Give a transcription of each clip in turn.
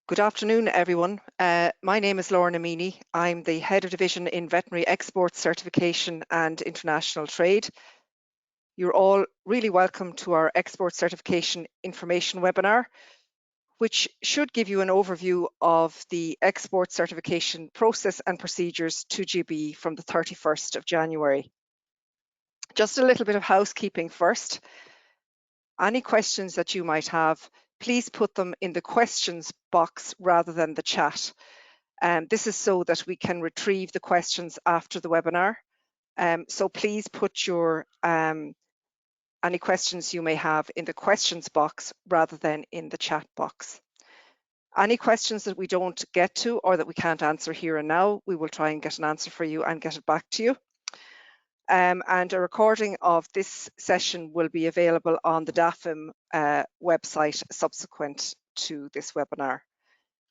Good afternoon, everyone. My name is Lorna Meaney. I'm the Head of Division in Veterinary Export Certification and International Trade. You're all really welcome to our Export Certification Information webinar, which should give you an overview of the export certification process and procedures to GB from the 31st of January. Just a little bit of housekeeping first. Any questions that you might have, please put them in the questions box rather than the chat. This is so that we can retrieve the questions after the webinar. So please put your any questions you may have in the questions box rather than in the chat box. Any questions that we don't get to or that we can't answer here and now, we will try and get an answer for you and get it back to you. And a recording of this session will be available on the DAFM website subsequent to this webinar.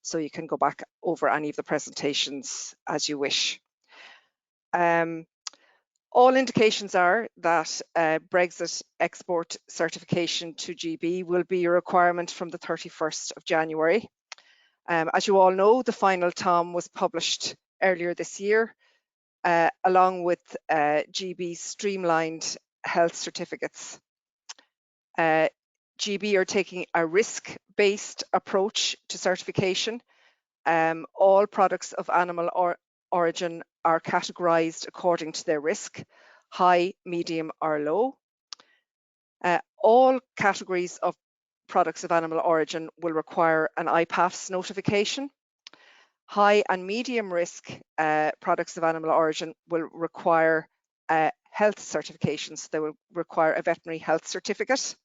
So you can go back over any of the presentations as you wish. All indications are that Brexit export certification to GB will be a requirement from the 31st of January. As you all know, the final TOM was published earlier this year, along with GB's streamlined health certificates. GB are taking a risk-based approach to certification. All products of animal origin are categorized according to their risk, high, medium, or low. All categories of products of animal origin will require an IPAFS notification. High and medium risk products of animal origin will require health certifications. They will require a veterinary health certificate.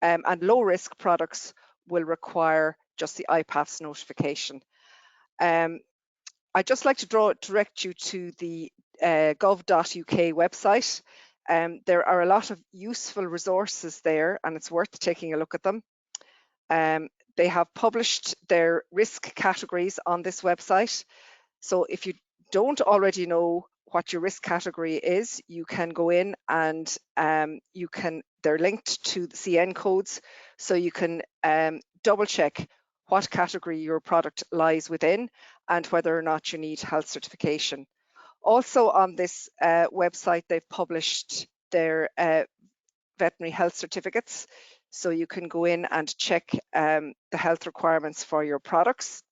And low risk products will require just the IPAFS notification. I'd just like to direct you to the gov.uk website. There are a lot of useful resources there and it's worth taking a look at them. They have published their risk categories on this website. So if you don't already know what your risk category is, you can go in and they're linked to the CN codes, so you can double check what category your product lies within and whether or not you need health certification. Also on this website, they've published their veterinary health certificates, so you can go in and check the health requirements for your products.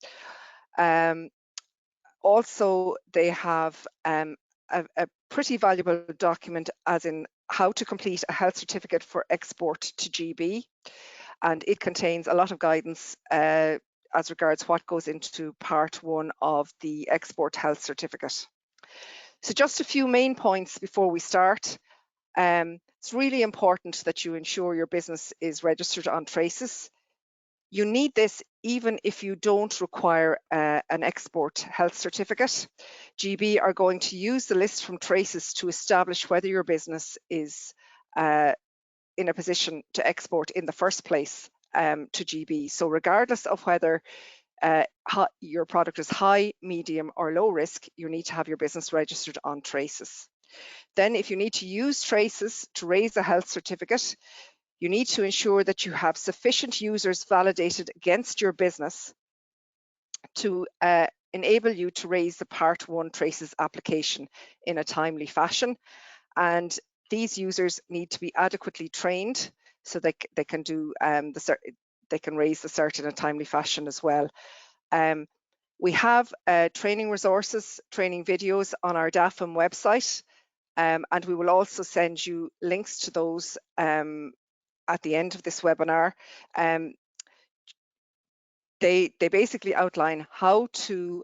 Also, they have a pretty valuable document as in how to complete a health certificate for export to GB, and it contains a lot of guidance as regards what goes into part 1 of the export health certificate. So just a few main points before we start. It's really important that you ensure your business is registered on traces. You need this even if you don't require an export health certificate. GB are going to use the list from traces to establish whether your business is in a position to export in the first place to GB. So regardless of whether your product is high, medium or low risk, you need to have your business registered on traces. Then if you need to use traces to raise a health certificate, you need to ensure that you have sufficient users validated against your business to enable you to raise the Part 1 traces application in a timely fashion. And these users need to be adequately trained so they can do they can raise the cert in a timely fashion as well. We have training resources, training videos on our DAFM website, and we will also send you links to those at the end of this webinar. They basically outline how to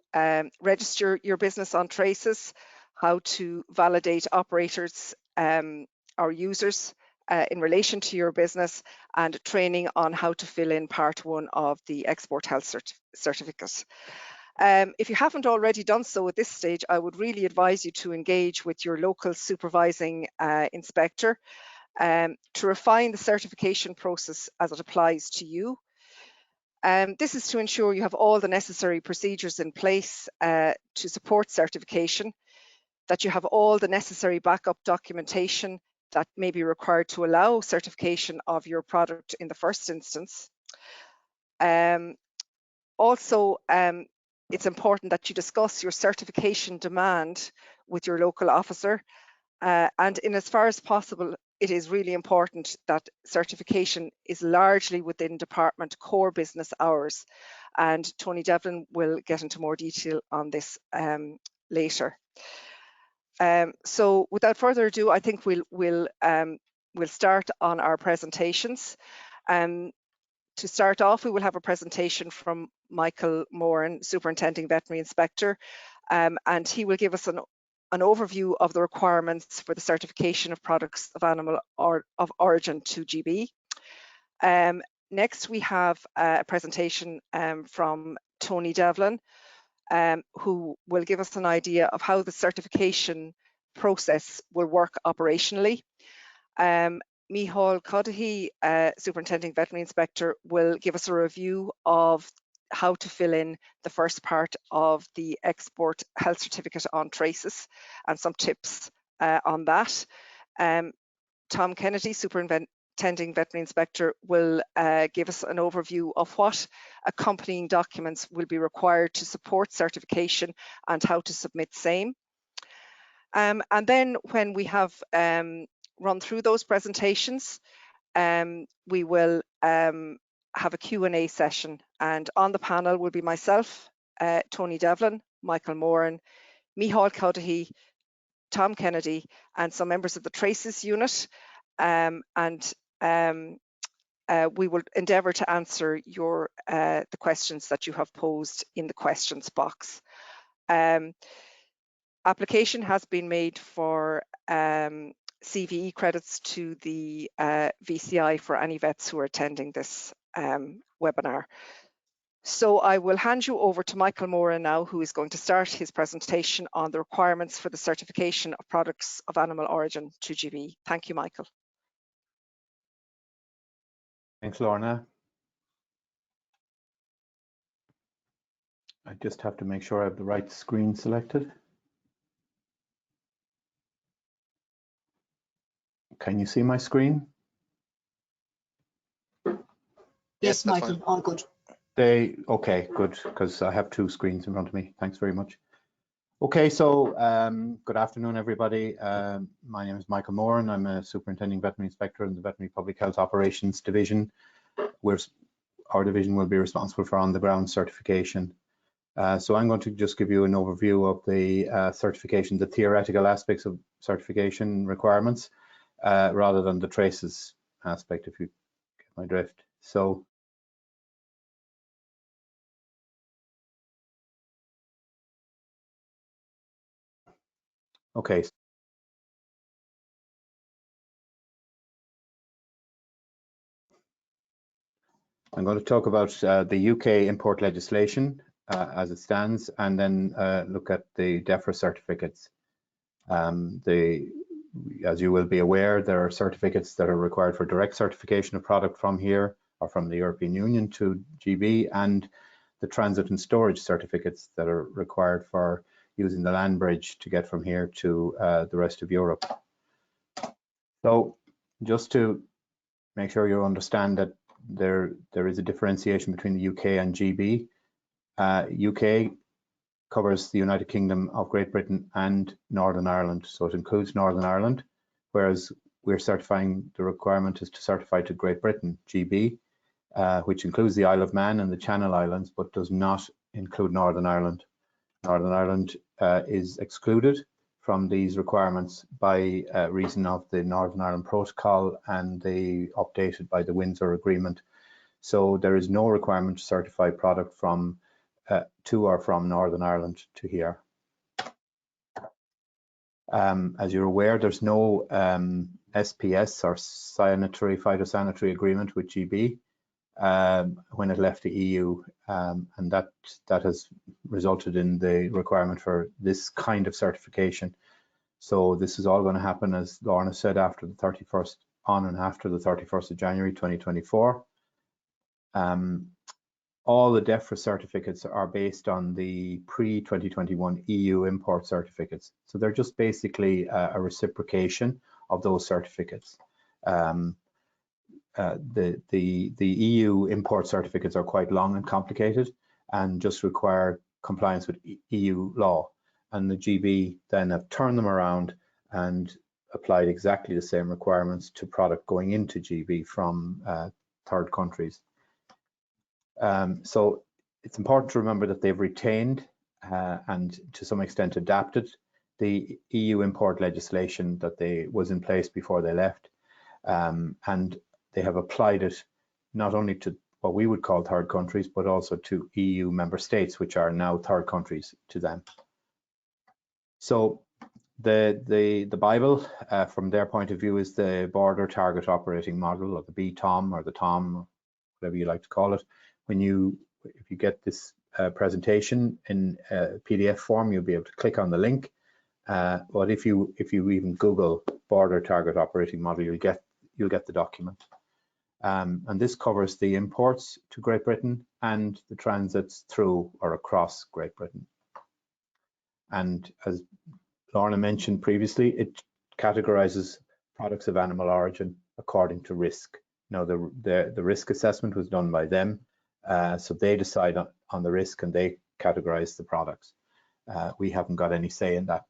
register your business on traces, how to validate operators or users in relation to your business, and training on how to fill in part 1 of the export health certificate. If you haven't already done so at this stage, I would really advise you to engage with your local supervising inspector to refine the certification process as it applies to you. This is to ensure you have all the necessary procedures in place to support certification, that you have all the necessary backup documentation that may be required to allow certification of your product in the first instance. Also, it's important that you discuss your certification demand with your local officer, and in as far as possible, it is really important that certification is largely within department core business hours, and Tony Devlin will get into more detail on this later. So without further ado, I think we'll start on our presentations. To start off, we will have a presentation from Micheál Moran, Superintending Veterinary Inspector, and he will give us an overview of the requirements for the certification of products of animal of origin to GB. Next, we have a presentation from Tony Devlin, who will give us an idea of how the certification process will work operationally. Micheál Cuddihy, Superintending Veterinary Inspector, will give us a review of how to fill in the first part of the export health certificate on traces and some tips on that. Tom Kennedy, Superintending Veterinary Inspector, will give us an overview of what accompanying documents will be required to support certification and how to submit same. And then when we have run through those presentations, we will have a Q&A session, and on the panel will be myself, Tony Devlin, Micheál Moran, Micheál Cuddihy, Tom Kennedy, and some members of the Traces unit, and we will endeavour to answer the questions that you have posed in the questions box. Application has been made for CVE credits to the VCI for any vets who are attending this webinar. So I will hand you over to Micheál Moran now, who is going to start his presentation on the requirements for the certification of products of animal origin to GB. Thank you, Micheál. Thanks, Lorna. I just have to make sure I have the right screen selected. Can you see my screen? Yes, Micheál, all good. Okay, good, because I have two screens in front of me. Thanks very much. Okay, so good afternoon, everybody. My name is Micheál Moran. I'm a Superintending Veterinary Inspector in the Veterinary Public Health Operations Division. Our division will be responsible for on-the-ground certification. So I'm going to just give you an overview of the certification, the theoretical aspects of certification requirements, rather than the traces aspect, if you get my drift. So okay. I'm going to talk about the UK import legislation as it stands, and then look at the DEFRA certificates. As you will be aware, there are certificates that are required for direct certification of product from here or from the European Union to GB, and the transit and storage certificates that are required for using the land bridge to get from here to the rest of Europe. So just to make sure you understand that there is a differentiation between the UK and GB. UK covers the United Kingdom of Great Britain and Northern Ireland, so it includes Northern Ireland, whereas we're certifying, the requirement is to certify to Great Britain, GB, which includes the Isle of Man and the Channel Islands, but does not include Northern Ireland. Northern Ireland is excluded from these requirements by reason of the Northern Ireland Protocol and the updated by the Windsor Agreement. So there is no requirement to certify product from to or from Northern Ireland to here. As you're aware, there's no SPS or phytosanitary agreement with GB when it left the EU, and that has resulted in the requirement for this kind of certification. So this is all going to happen, as Lorna said, after the 31st, on and after the 31st of January 2024. All the DEFRA certificates are based on the pre-2021 EU import certificates. So they're just basically a reciprocation of those certificates. The EU import certificates are quite long and complicated, and just require compliance with EU law. And the GB then have turned them around and applied exactly the same requirements to product going into GB from third countries. So it's important to remember that they've retained and to some extent adapted the EU import legislation that was in place before they left, and they have applied it not only to what we would call third countries, but also to EU member states, which are now third countries to them. So the Bible, from their point of view, is the Border Target Operating Model, or the BTOM, or the TOM, whatever you like to call it. If you get this presentation in PDF form, you'll be able to click on the link. But if you even Google Border Target Operating Model, you'll get the document. And this covers the imports to Great Britain and the transits through or across Great Britain. And as Lorna mentioned previously, it categorizes products of animal origin according to risk. Now, the risk assessment was done by them, so they decide on the risk and they categorize the products. We haven't got any say in that.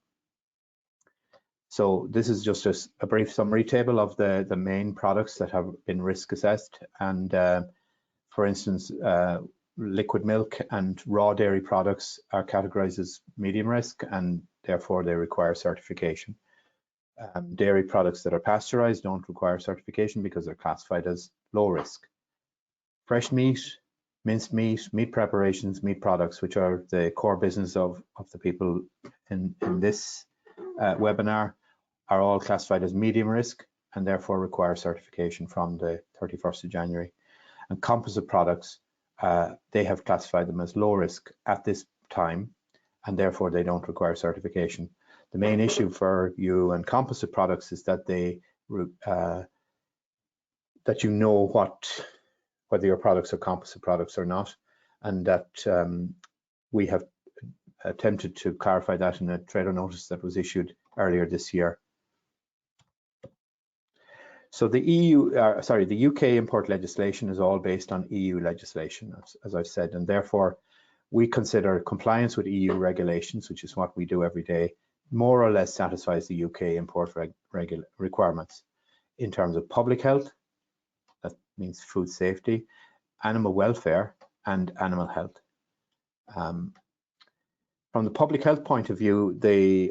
So this is just a brief summary table of the main products that have been risk assessed. And for instance, liquid milk and raw dairy products are categorized as medium risk, and therefore they require certification. Dairy products that are pasteurized don't require certification because they're classified as low risk. Fresh meat, minced meat, meat preparations, meat products, which are the core business of the people in this webinar, are all classified as medium risk and therefore require certification from the 31st of January. And composite products, they have classified them as low risk at this time, and therefore they don't require certification. The main issue for you and composite products is that that you know whether your products are composite products or not, and that we have attempted to clarify that in a trader notice that was issued earlier this year. So the UK import legislation is all based on EU legislation, as I've said, and therefore we consider compliance with EU regulations, which is what we do every day, more or less satisfies the UK import requirements in terms of public health, that means food safety, animal welfare, and animal health. From the public health point of view,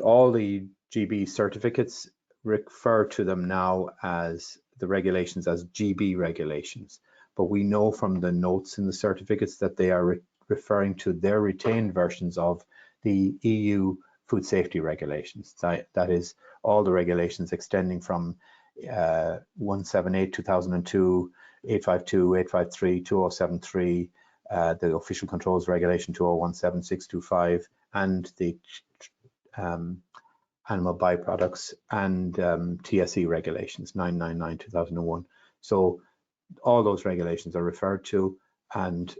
all the GB certificates refer to them now as the regulations as GB regulations, but we know from the notes in the certificates that they are referring to their retained versions of the EU food safety regulations. That is all the regulations extending from 178/2002, 852, 853, 2073, the official controls regulation 2017/625, and the animal byproducts and TSE regulations 999/2001. So all those regulations are referred to, and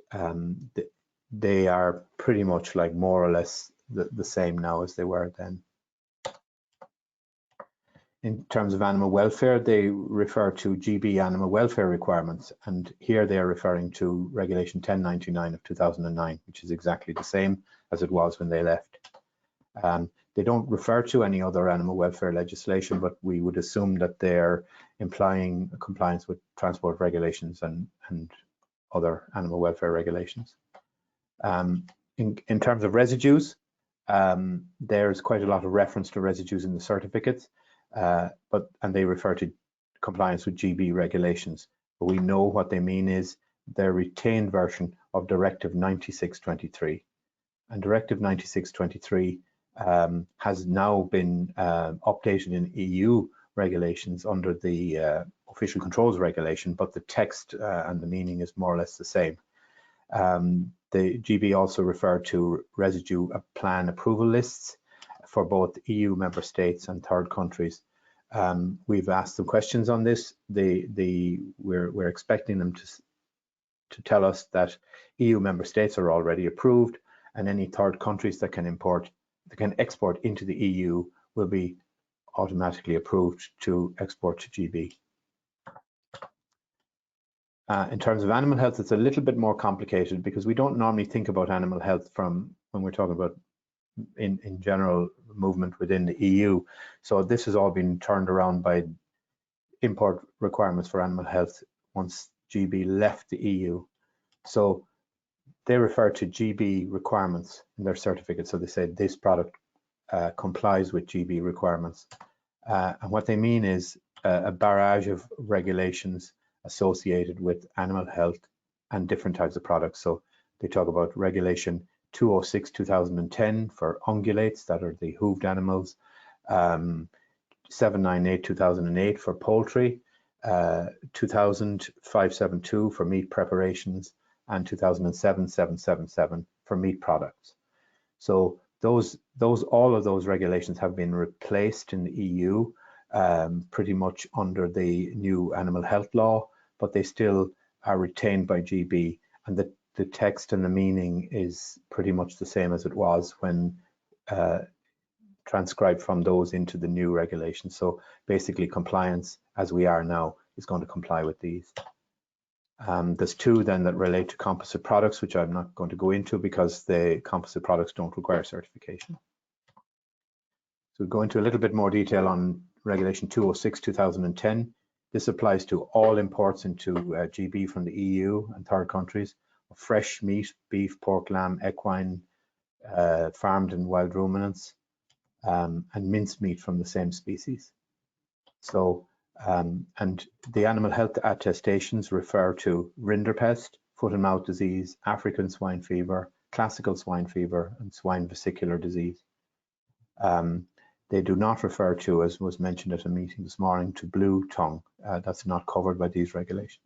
they are pretty much like more or less the same now as they were then. In terms of animal welfare, they refer to GB animal welfare requirements, and here they are referring to Regulation 1099/2009, which is exactly the same as it was when they left. They don't refer to any other animal welfare legislation, but we would assume that they're implying compliance with transport regulations and other animal welfare regulations. In terms of residues, there's quite a lot of reference to residues in the certificates, and they refer to compliance with GB regulations. But we know what they mean is their retained version of Directive 96/23, and Directive 96/23 has now been updated in EU regulations under the official controls regulation, but the text and the meaning is more or less the same. The GB also referred to residue plan approval lists for both EU member states and third countries. We've asked them questions on this. We're expecting them to tell us that EU member states are already approved, and any third countries that can export into the EU will be automatically approved to export to GB. In terms of animal health, it's a little bit more complicated because we don't normally think about animal health from when we're talking about in general movement within the EU. So this has all been turned around by import requirements for animal health once GB left the EU. So they refer to GB requirements in their certificate. So they say this product complies with GB requirements. And what they mean is a barrage of regulations associated with animal health and different types of products. So they talk about regulation 206/2010 for ungulates, that are the hooved animals, 798/2008 for poultry, 2000/572 for meat preparations, and 2007/777 for meat products. So all of those regulations have been replaced in the EU pretty much under the new animal health law, but they still are retained by GB, and the text and the meaning is pretty much the same as it was when transcribed from those into the new regulations. So basically compliance as we are now is going to comply with these. There's two then that relate to composite products, which I'm not going to go into because the composite products don't require certification. So we'll go into a little bit more detail on regulation 206/2010. This applies to all imports into GB from the EU and third countries of fresh meat, beef, pork, lamb, equine, farmed and wild ruminants, and minced meat from the same species. So, and the animal health attestations refer to rinderpest, foot and mouth disease, African swine fever, classical swine fever, and swine vesicular disease. They do not refer to, as was mentioned at a meeting this morning, to blue tongue. That's not covered by these regulations.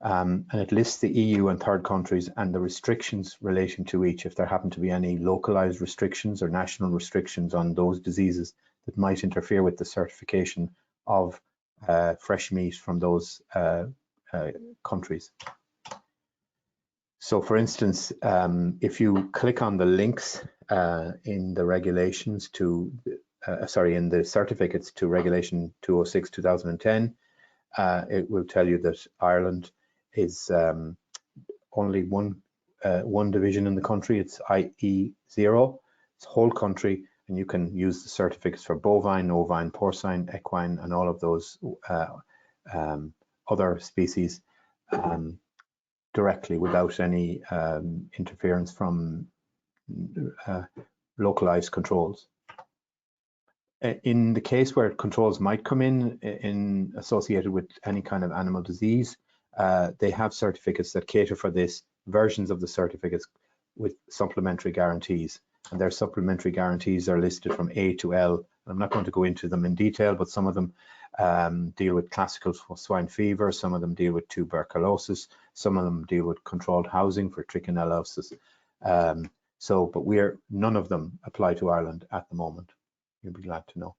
And it lists the EU and third countries and the restrictions relating to each, if there happen to be any localized restrictions or national restrictions on those diseases that might interfere with the certification of fresh meat from those countries. So for instance, if you click on the links in the regulations to, in the certificates to regulation 206/2010, it will tell you that Ireland is only one division in the country. It's IE0. It's whole country, and you can use the certificates for bovine, ovine, porcine, equine, and all of those other species directly without any interference from localized controls. In the case where controls might come in associated with any kind of animal disease, they have certificates that cater for this, versions of the certificates with supplementary guarantees. And their supplementary guarantees are listed from A to L. I'm not going to go into them in detail, but some of them deal with classical swine fever, some of them deal with tuberculosis, some of them deal with controlled housing for trichinosis. But none of them apply to Ireland at the moment. You'll be glad to know.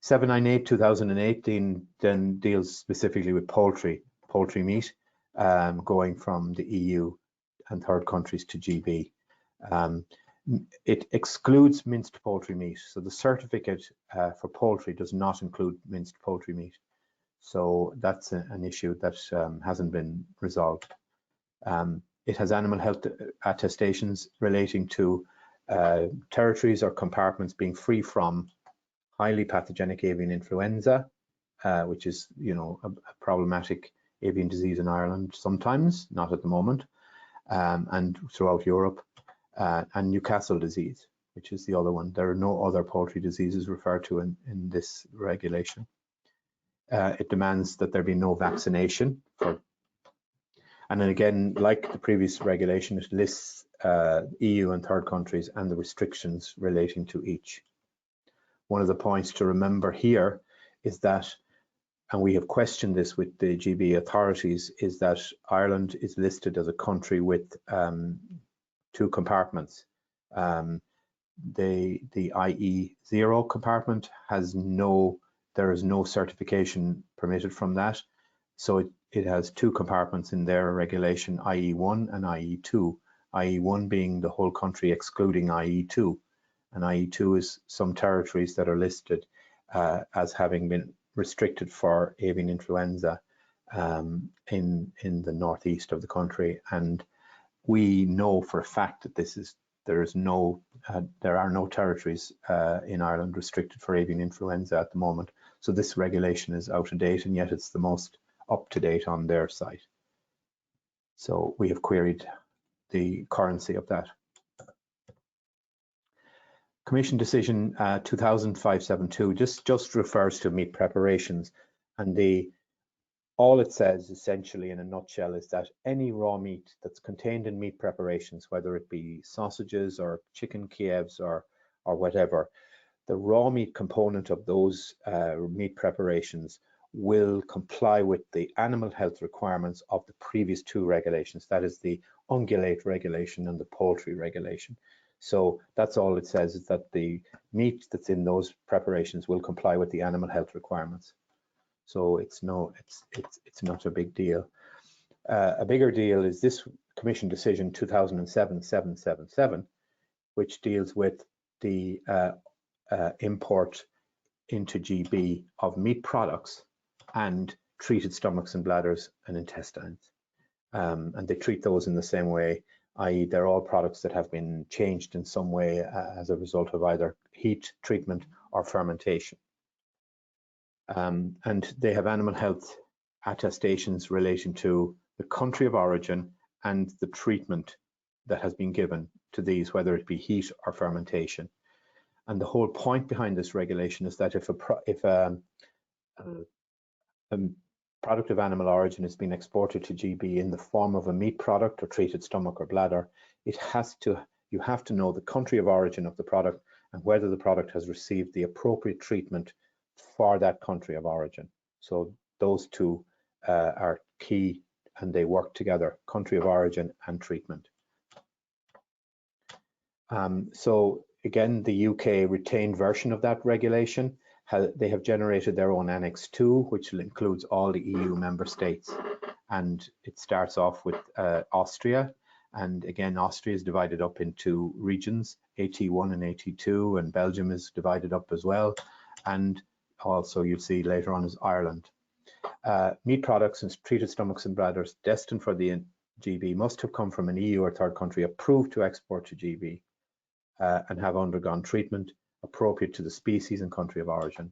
798/2008 then deals specifically with poultry meat, going from the EU and third countries to GB. It excludes minced poultry meat. So the certificate for poultry does not include minced poultry meat. So that's an issue that hasn't been resolved. It has animal health attestations relating to territories or compartments being free from highly pathogenic avian influenza, which is, a problematic avian disease in Ireland sometimes, not at the moment, and throughout Europe, and Newcastle disease, which is the other one. There are no other poultry diseases referred to in this regulation. It demands that there be no vaccination for. And then again, like the previous regulation, it lists EU and third countries and the restrictions relating to each. One of the points to remember here is that, and we have questioned this with the GB authorities, is that Ireland is listed as a country with two compartments. The IE0 compartment there is no certification permitted from that. So it has two compartments in their regulation, IE1 and IE2. IE1 being the whole country excluding IE2. And IE2 is some territories that are listed as having been restricted for avian influenza in the northeast of the country, and we know for a fact that there are no territories in Ireland restricted for avian influenza at the moment. So this regulation is out of date, and yet it's the most up to date on their site. So we have queried the currency of that. Commission decision 2000-572 just refers to meat preparations, and all it says essentially in a nutshell is that any raw meat that's contained in meat preparations, whether it be sausages or chicken Kievs or whatever, the raw meat component of those meat preparations will comply with the animal health requirements of the previous two regulations. That is the ungulate regulation and the poultry regulation. So that's all it says, is that the meat that's in those preparations will comply with the animal health requirements. So it's not a big deal. A bigger deal is this Commission decision 2007-777, which deals with the import into GB of meat products and treated stomachs and bladders and intestines. And they treat those in the same way, i.e. they're all products that have been changed in some way as a result of either heat treatment or fermentation. And they have animal health attestations relating to the country of origin and the treatment that has been given to these, whether it be heat or fermentation. And the whole point behind this regulation is that if a product of animal origin has been exported to GB in the form of a meat product or treated stomach or bladder, you have to know the country of origin of the product and whether the product has received the appropriate treatment for that country of origin. So those two are key, and they work together, country of origin and treatment. So again, the UK retained version of that regulation, they have generated their own Annex 2, which includes all the EU member states. And it starts off with Austria. And again, Austria is divided up into regions, AT1 and AT2, and Belgium is divided up as well. And also you'll see later on is Ireland. Meat products and treated stomachs and bladders destined for the GB must have come from an EU or third country approved to export to GB and have undergone treatment appropriate to the species and country of origin.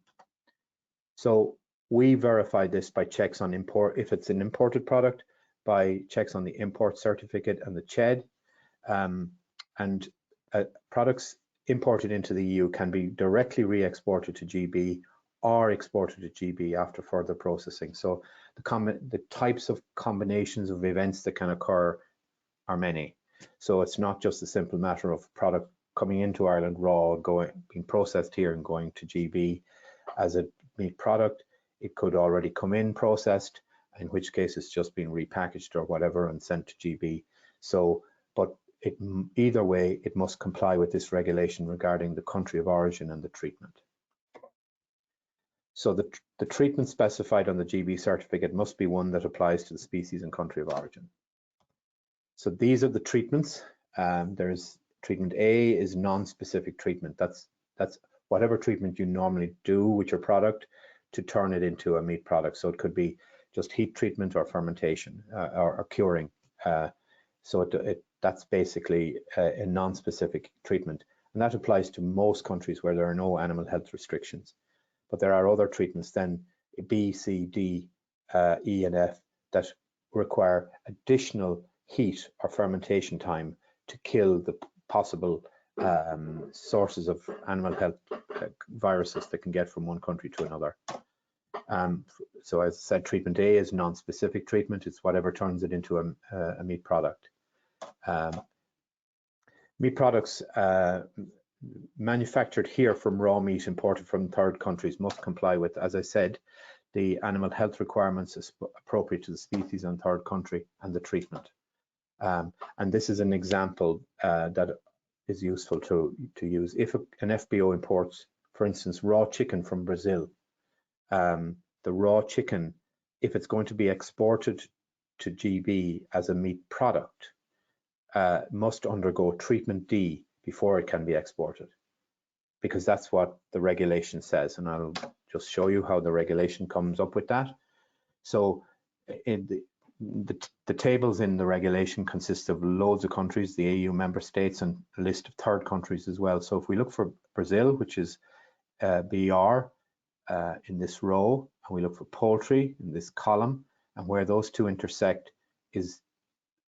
So we verify this by checks on import, if it's an imported product, by checks on the import certificate and the CHED. And products imported into the EU can be directly re-exported to GB or exported to GB after further processing. So the types of combinations of events that can occur are many. So it's not just a simple matter of product coming into Ireland raw, being processed here and going to GB as a meat product. It could already come in processed, in which case it's just being repackaged or whatever and sent to GB. So, but either way, it must comply with this regulation regarding the country of origin and the treatment. So the treatment specified on the GB certificate must be one that applies to the species and country of origin. So these are the treatments. There's treatment A is non-specific treatment. That's whatever treatment you normally do with your product to turn it into a meat product. So it could be just heat treatment or fermentation or curing. So that's basically a non-specific treatment. And that applies to most countries where there are no animal health restrictions. But there are other treatments then, B, C, D, E, and F, that require additional heat or fermentation time to kill the possible sources of animal health viruses that can get from one country to another. So as I said, treatment A is non-specific treatment. It's whatever turns it into a meat product. Meat products manufactured here from raw meat imported from third countries must comply with, as I said, the animal health requirements appropriate to the species and third country and the treatment. And this is an example that is useful to use. If an FBO imports, for instance, raw chicken from Brazil, the raw chicken, if it's going to be exported to GB as a meat product, must undergo treatment D before it can be exported, because that's what the regulation says. And I'll just show you how the regulation comes up with that. So the tables in the regulation consist of loads of countries, the EU member states, and a list of third countries as well. So if we look for Brazil, which is BR in this row, and we look for poultry in this column, and where those two intersect is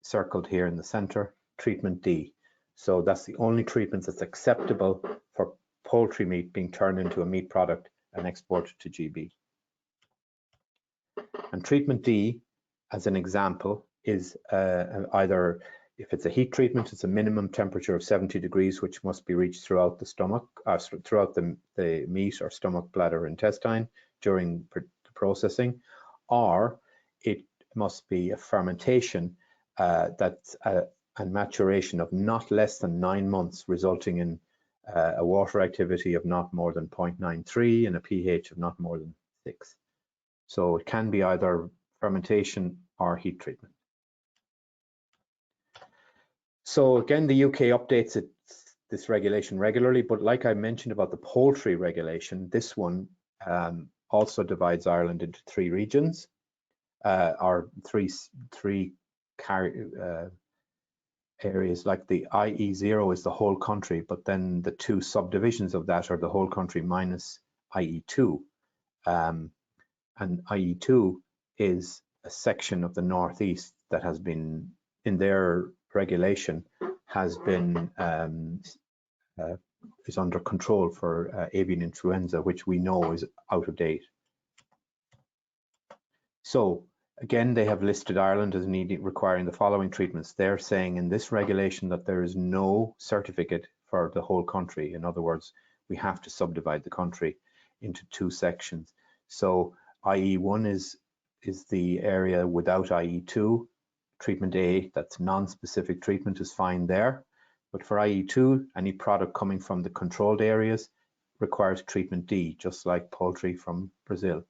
circled here in the center, treatment D. So that's the only treatment that's acceptable for poultry meat being turned into a meat product and exported to GB. And treatment D, as an example, is either, if it's a heat treatment, it's a minimum temperature of 70 degrees, which must be reached throughout the stomach, throughout the meat or stomach, bladder, intestine during the processing, or it must be a fermentation that's and maturation of not less than 9 months, resulting in a water activity of not more than 0.93 and a pH of not more than 6. So it can be either fermentation or heat treatment. So again, the UK updates this regulation regularly, but like I mentioned about the poultry regulation, this one also divides Ireland into 3 regions, or three areas. Like the IE0 is the whole country, but then the 2 subdivisions of that are the whole country minus IE2. And IE2 is a section of the northeast that has been, in their regulation, has been is under control for avian influenza, which we know is out of date. So again, they have listed Ireland as requiring the following treatments. They're saying in this regulation that there is no certificate for the whole country. In other words, we have to subdivide the country into 2 sections. So IE1 is the area without IE2. Treatment A, that's non-specific treatment, is fine there. But for IE2, any product coming from the controlled areas requires treatment D, just like poultry from Brazil.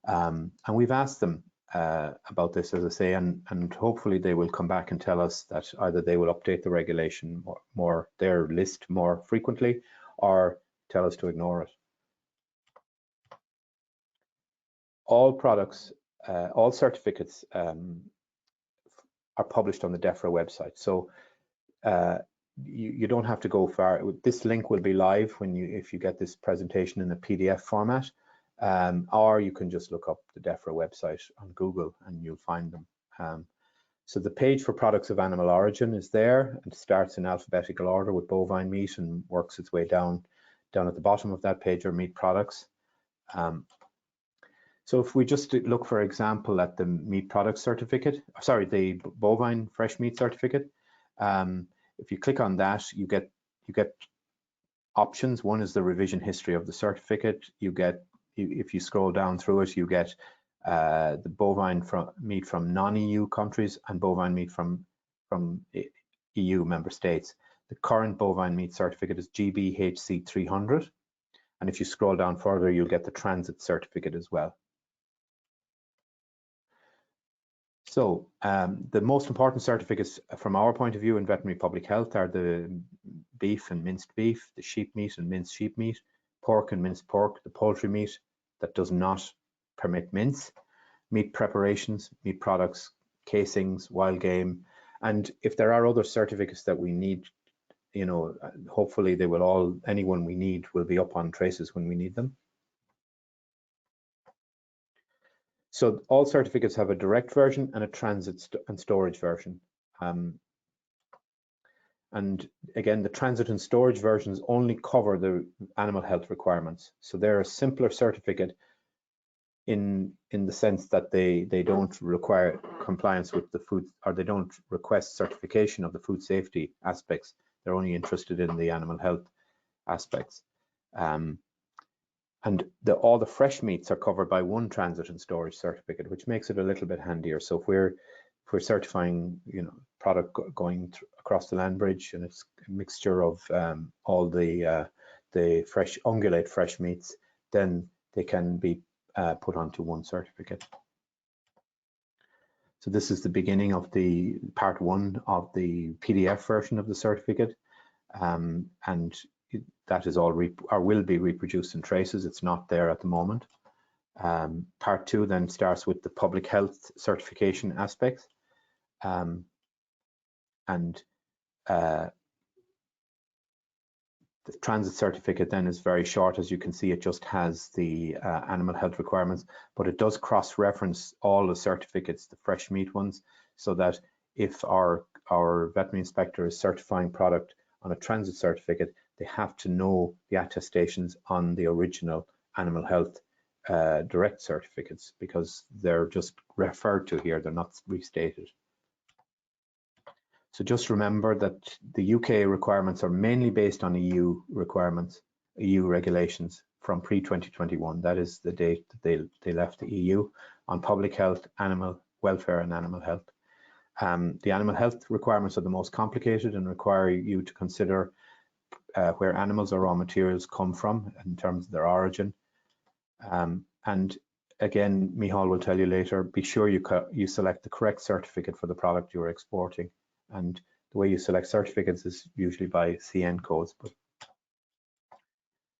And we've asked them about this, as I say, and hopefully they will come back and tell us that either they will update the regulation more their list more frequently, or tell us to ignore it. All products, all certificates are published on the DEFRA website. So you don't have to go far. This link will be live if you get this presentation in a PDF format. Or you can just look up the DEFRA website on Google and you'll find them. So the page for products of animal origin is there, and starts in alphabetical order with bovine meat and works its way down at the bottom of that page are meat products. So if we just look, for example, at the meat product certificate, sorry, the bovine fresh meat certificate, if you click on that, you get options. One is the revision history of the certificate. If you scroll down through it, you get the bovine meat from non-EU countries and bovine meat from EU member states. The current bovine meat certificate is GBHC 300, and if you scroll down further, you'll get the transit certificate as well. So the most important certificates from our point of view in veterinary public health are the beef and minced beef, the sheep meat and minced sheep meat, pork and minced pork, the poultry meat that does not permit mince, meat preparations, meat products, casings, wild game. And if there are other certificates that we need, you know, hopefully they will anyone we need will be up on traces when we need them. So all certificates have a direct version and a transit and storage version. And again, the transit and storage versions only cover the animal health requirements. So they're a simpler certificate in the sense that they don't require compliance with the food, or they don't request certification of the food safety aspects. They're only interested in the animal health aspects. And all the fresh meats are covered by one transit and storage certificate, which makes it a little bit handier. So if we're certifying, you know, product going across the land bridge, and it's a mixture of all the fresh ungulate fresh meats, then they can be put onto one certificate. So this is the beginning of the part 1 of the PDF version of the certificate, and that is all will be reproduced in traces. It's not there at the moment. Part 2 then starts with the public health certification aspects, and the transit certificate then is very short. As you can see, it just has the animal health requirements, but it does cross-reference all the certificates, the fresh meat ones, so that if our veterinary inspector is certifying product on a transit certificate, they have to know the attestations on the original animal health direct certificates, because they're just referred to here, they're not restated. So just remember that the UK requirements are mainly based on EU requirements, EU regulations from pre-2021. That is the date that they left the EU on public health, animal welfare and animal health. The animal health requirements are the most complicated and require you to consider where animals or raw materials come from in terms of their origin. And again, Micheál will tell you later, be sure you select the correct certificate for the product you're exporting. And the way you select certificates is usually by CN codes.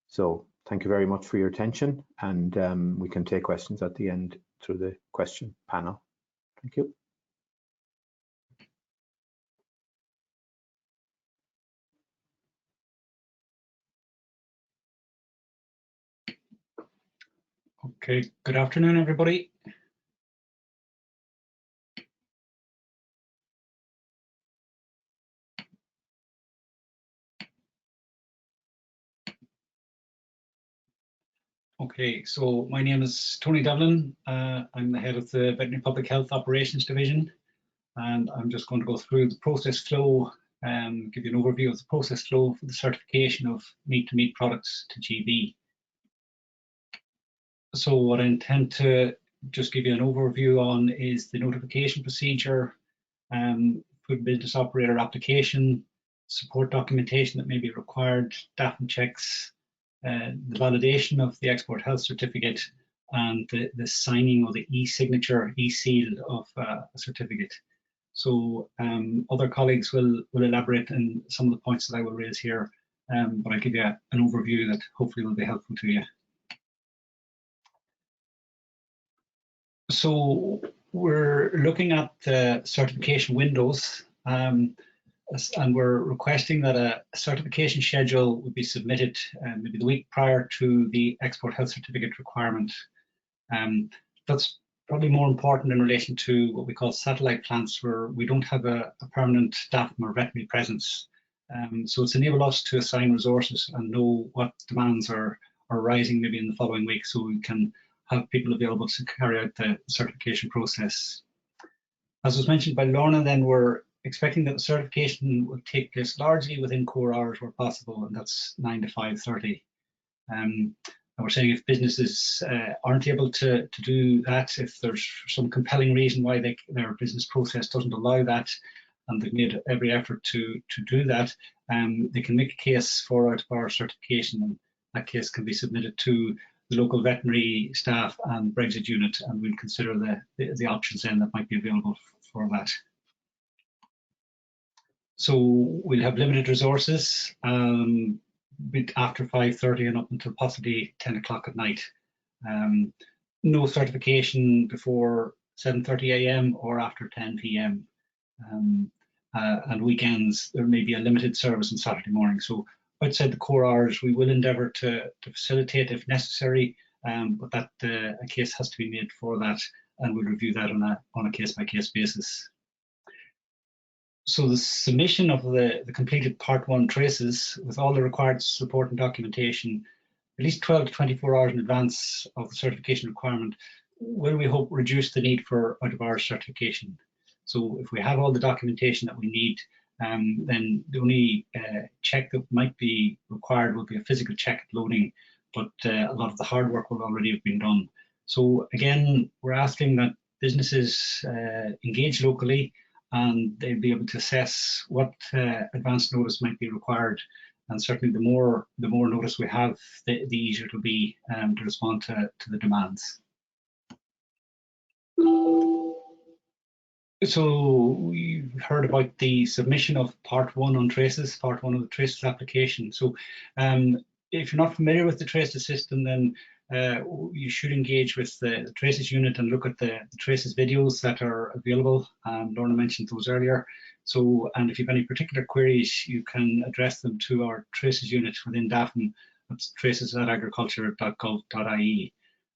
So thank you very much for your attention, and we can take questions at the end through the question panel. Thank you. Okay, good afternoon, everybody. Okay, so my name is Tony Devlin. I'm the head of the Veterinary Public Health Operations Division, and I'm just going to go through the process flow and give you an overview of the process flow for the certification of meat-to-meat products to GB. So what I intend to just give you an overview on is the notification procedure, food business operator application, support documentation that may be required, DAFN checks, the validation of the export health certificate, and the signing or the e-signature, e-seal of a certificate. So other colleagues will elaborate on some of the points that I will raise here, but I'll give you an overview that hopefully will be helpful to you. So we're looking at the certification windows, and we're requesting that a certification schedule would be submitted maybe the week prior to the export health certificate requirement. That's probably more important in relation to what we call satellite plants, where we don't have a permanent staff or veterinary presence. So it's enabled us to assign resources and know what demands are rising maybe in the following week, so we can have people available to carry out the certification process. As was mentioned by Lorna, then we're expecting that the certification will take place largely within core hours where possible, and that's 9 to 5:30. And we're saying if businesses aren't able to do that, if there's some compelling reason why their business process doesn't allow that, and they've made every effort to do that, they can make a case for out of our certification, and that case can be submitted to the local veterinary staff and Brexit unit, and we'll consider the options then that might be available for that. So we'll have limited resources after 5:30 and up until possibly 10 o'clock at night. No certification before 7:30 AM or after 10 PM. And weekends, there may be a limited service on Saturday morning. So outside the core hours, we will endeavour to facilitate if necessary, but that a case has to be made for that, and we'll review that on a case-by-case basis. So the submission of the completed Part 1 traces with all the required support and documentation at least 12 to 24 hours in advance of the certification requirement will, we hope, reduce the need for out-of-hours certification. So if we have all the documentation that we need, then the only check that might be required will be a physical check at loading, but a lot of the hard work will already have been done. So again, we're asking that businesses engage locally, and they'll be able to assess what advance notice might be required. And certainly the more notice we have, the easier it will be to respond to the demands. So we've heard about the submission of Part 1 on traces, Part 1 of the traces application. So if you're not familiar with the traces system, then you should engage with the traces unit and look at the traces videos that are available. Lorna mentioned those earlier. So, and if you have any particular queries, you can address them to our traces unit within Devlin. That's traces@agriculture.gov.ie.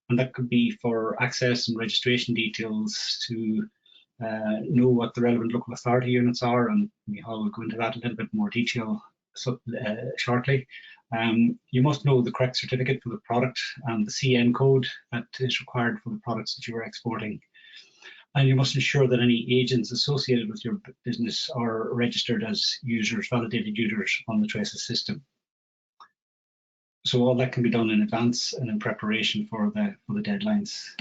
And that could be for access and registration details, to know what the relevant local authority units are, and Micheál will go into that in a little bit more detail shortly. You must know the correct certificate for the product and the CN code that is required for the products that you are exporting. And you must ensure that any agents associated with your business are registered as users, validated users on the traces system. So all that can be done in advance and in preparation for the deadlines.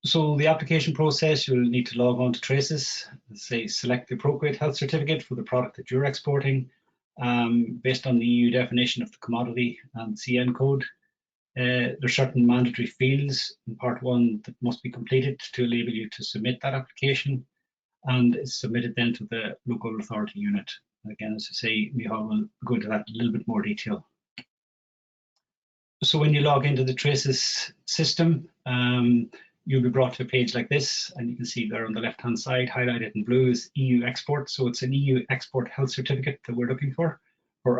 So the application process, you'll need to log on to Traces, say select the appropriate health certificate for the product that you're exporting, based on the EU definition of the commodity and CN code. There's certain mandatory fields in Part 1 that must be completed to enable you to submit that application, and it's submitted then to the local authority unit. Again, as I say, Micheál will go into that in a little bit more detail. So when you log into the Traces system, you'll be brought to a page like this, and you can see there on the left-hand side, highlighted in blue, is EU export. So it's an EU export health certificate that we're looking for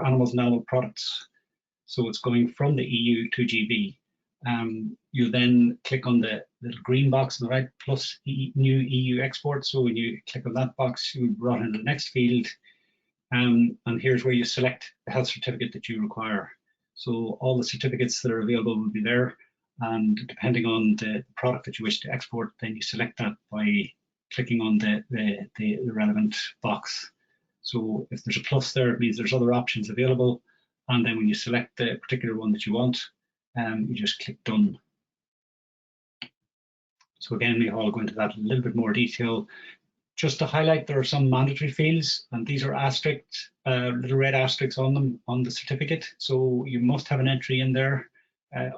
animals and animal products. So it's going from the EU to GB. You then click on the little green box on the right, plus new EU export. So when you click on that box, you'll be brought into the next field. And here's where you select the health certificate that you require. So all the certificates that are available will be there. And depending on the product that you wish to export, then you select that by clicking on the relevant box. So if there's a plus there, it means there's other options available. And then when you select the particular one that you want, you just click done. So again, Micheál will go into that in a little bit more detail. Just to highlight, there are some mandatory fields, and these are asterisked, little red asterisks on them on the certificate. So you must have an entry in there.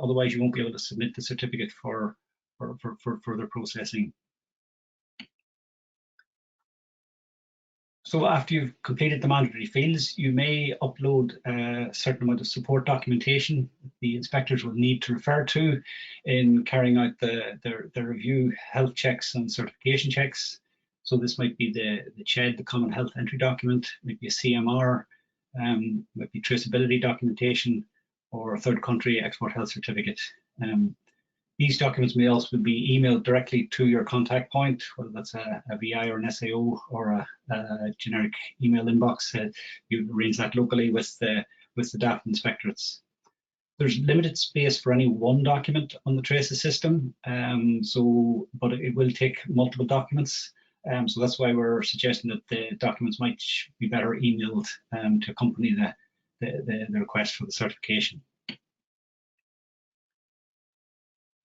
Otherwise, you won't be able to submit the certificate for further processing. So after you've completed the mandatory fields, you may upload a certain amount of support documentation the inspectors will need to refer to in carrying out their review, health checks and certification checks. So this might be the CHED, the Common Health Entry Document, might be a CMR, might be traceability documentation, or a third country export health certificate. These documents may also be emailed directly to your contact point, whether that's a VI or an SAO or a generic email inbox. You arrange that locally with the DAF inspectorates. There's limited space for any one document on the Traces system, but it will take multiple documents. So that's why we're suggesting that the documents might be better emailed to accompany the request for the certification.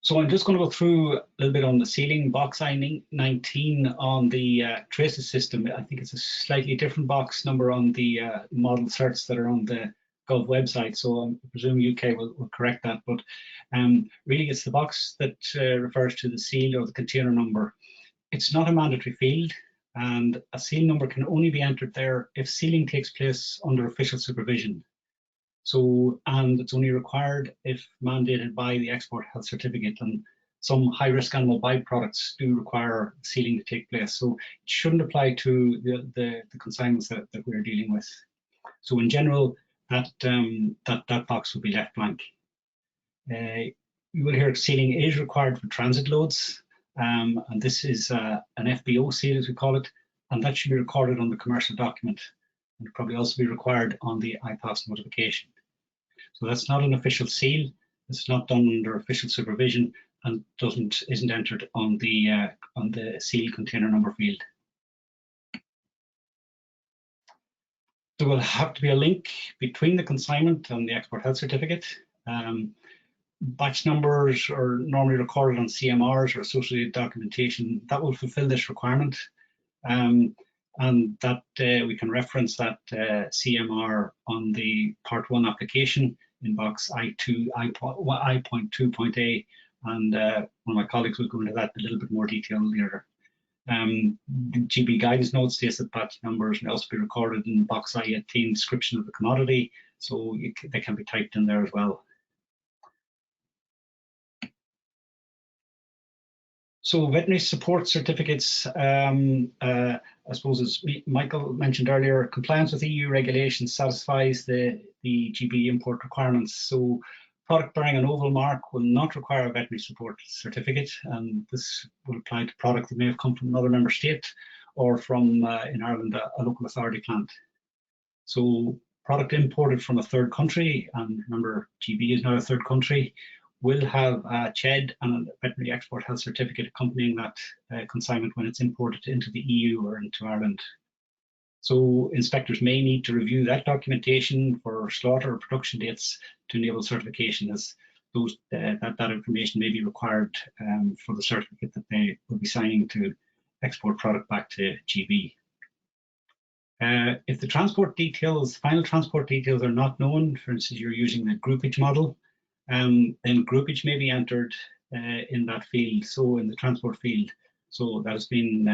So I'm just going to go through a little bit on the sealing. Box I-19 on the Traces system. I think it's a slightly different box number on the model certs that are on the Gov website. So I presume UK will correct that. But really, it's the box that refers to the seal or the container number. It's not a mandatory field, and a seal number can only be entered there if sealing takes place under official supervision. So, and it's only required if mandated by the export health certificate, and some high-risk animal byproducts do require sealing to take place. So it shouldn't apply to the consignments that we're dealing with. So in general, that box will be left blank. You will hear sealing is required for transit loads, and this is an FBO seal, as we call it, and that should be recorded on the commercial document. And probably also be required on the IPAS notification. So that's not an official seal. It's not done under official supervision and isn't entered on the seal container number field. There will have to be a link between the consignment and the export health certificate. Batch numbers are normally recorded on CMRs or associated documentation that will fulfill this requirement. And that we can reference that CMR on the Part 1 application in box I.2.2.A, and one of my colleagues will go into that in a little bit more detail later. The GB guidance note states that batch numbers may also be recorded in box I-18 description of the commodity, so they can be typed in there as well. So veterinary support certificates, I suppose as Michael mentioned earlier, compliance with EU regulations satisfies the GB import requirements. So product bearing an oval mark will not require a veterinary support certificate, and this will apply to product that may have come from another member state or from, in Ireland, a local authority plant. So product imported from a third country, and remember GB is now a third country, will have a CHED and a veterinary export health certificate accompanying that consignment when it's imported into the EU or into Ireland. So inspectors may need to review that documentation for slaughter or production dates to enable certification, as those that information may be required for the certificate that they will be signing to export product back to GB. If the transport details, final transport details are not known, for instance, you're using the groupage model, then groupage may be entered in that field, so in the transport field. So that has been,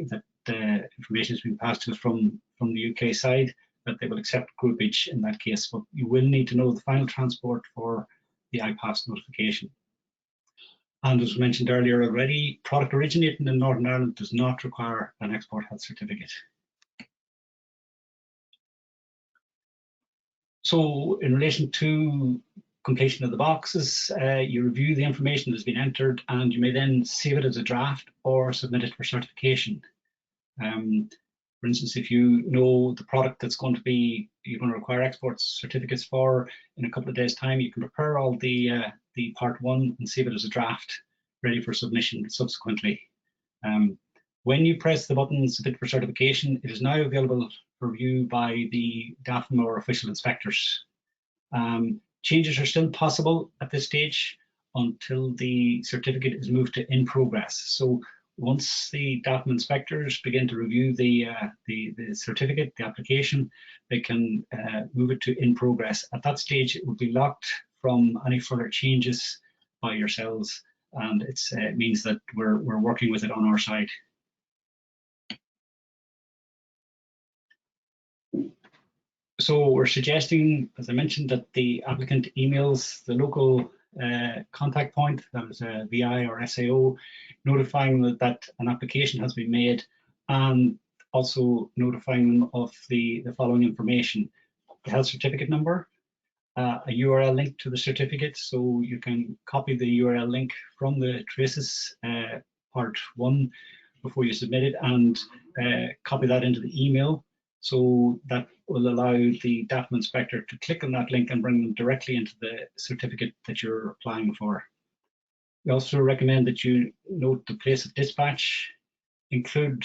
that information has been passed to us from the UK side, that they will accept groupage in that case, but you will need to know the final transport for the IPAS notification. And as mentioned earlier already, product originating in Northern Ireland does not require an export health certificate. So in relation to completion of the boxes, you review the information that has been entered, and you may then save it as a draft or submit it for certification. For instance, if you know the product that's going to be, you're going to require export certificates for in a couple of days' time, you can prepare all the part one and save it as a draft ready for submission subsequently. When you press the button submit for certification, it is now available for view by the DAFM or official inspectors. Changes are still possible at this stage until the certificate is moved to in progress. So once the DAFM inspectors begin to review the certificate, the application, they can move it to in progress. At that stage, it will be locked from any further changes by yourselves, and it means that we're working with it on our side. So we're suggesting, as I mentioned, that the applicant emails the local contact point, that is a VI or SAO, notifying them that an application has been made, and also notifying them of the following information: the health certificate number, a URL link to the certificate, so you can copy the URL link from the traces part one before you submit it, and copy that into the email. So that will allow the DAFM inspector to click on that link and bring them directly into the certificate that you're applying for. We also recommend that you note the place of dispatch, include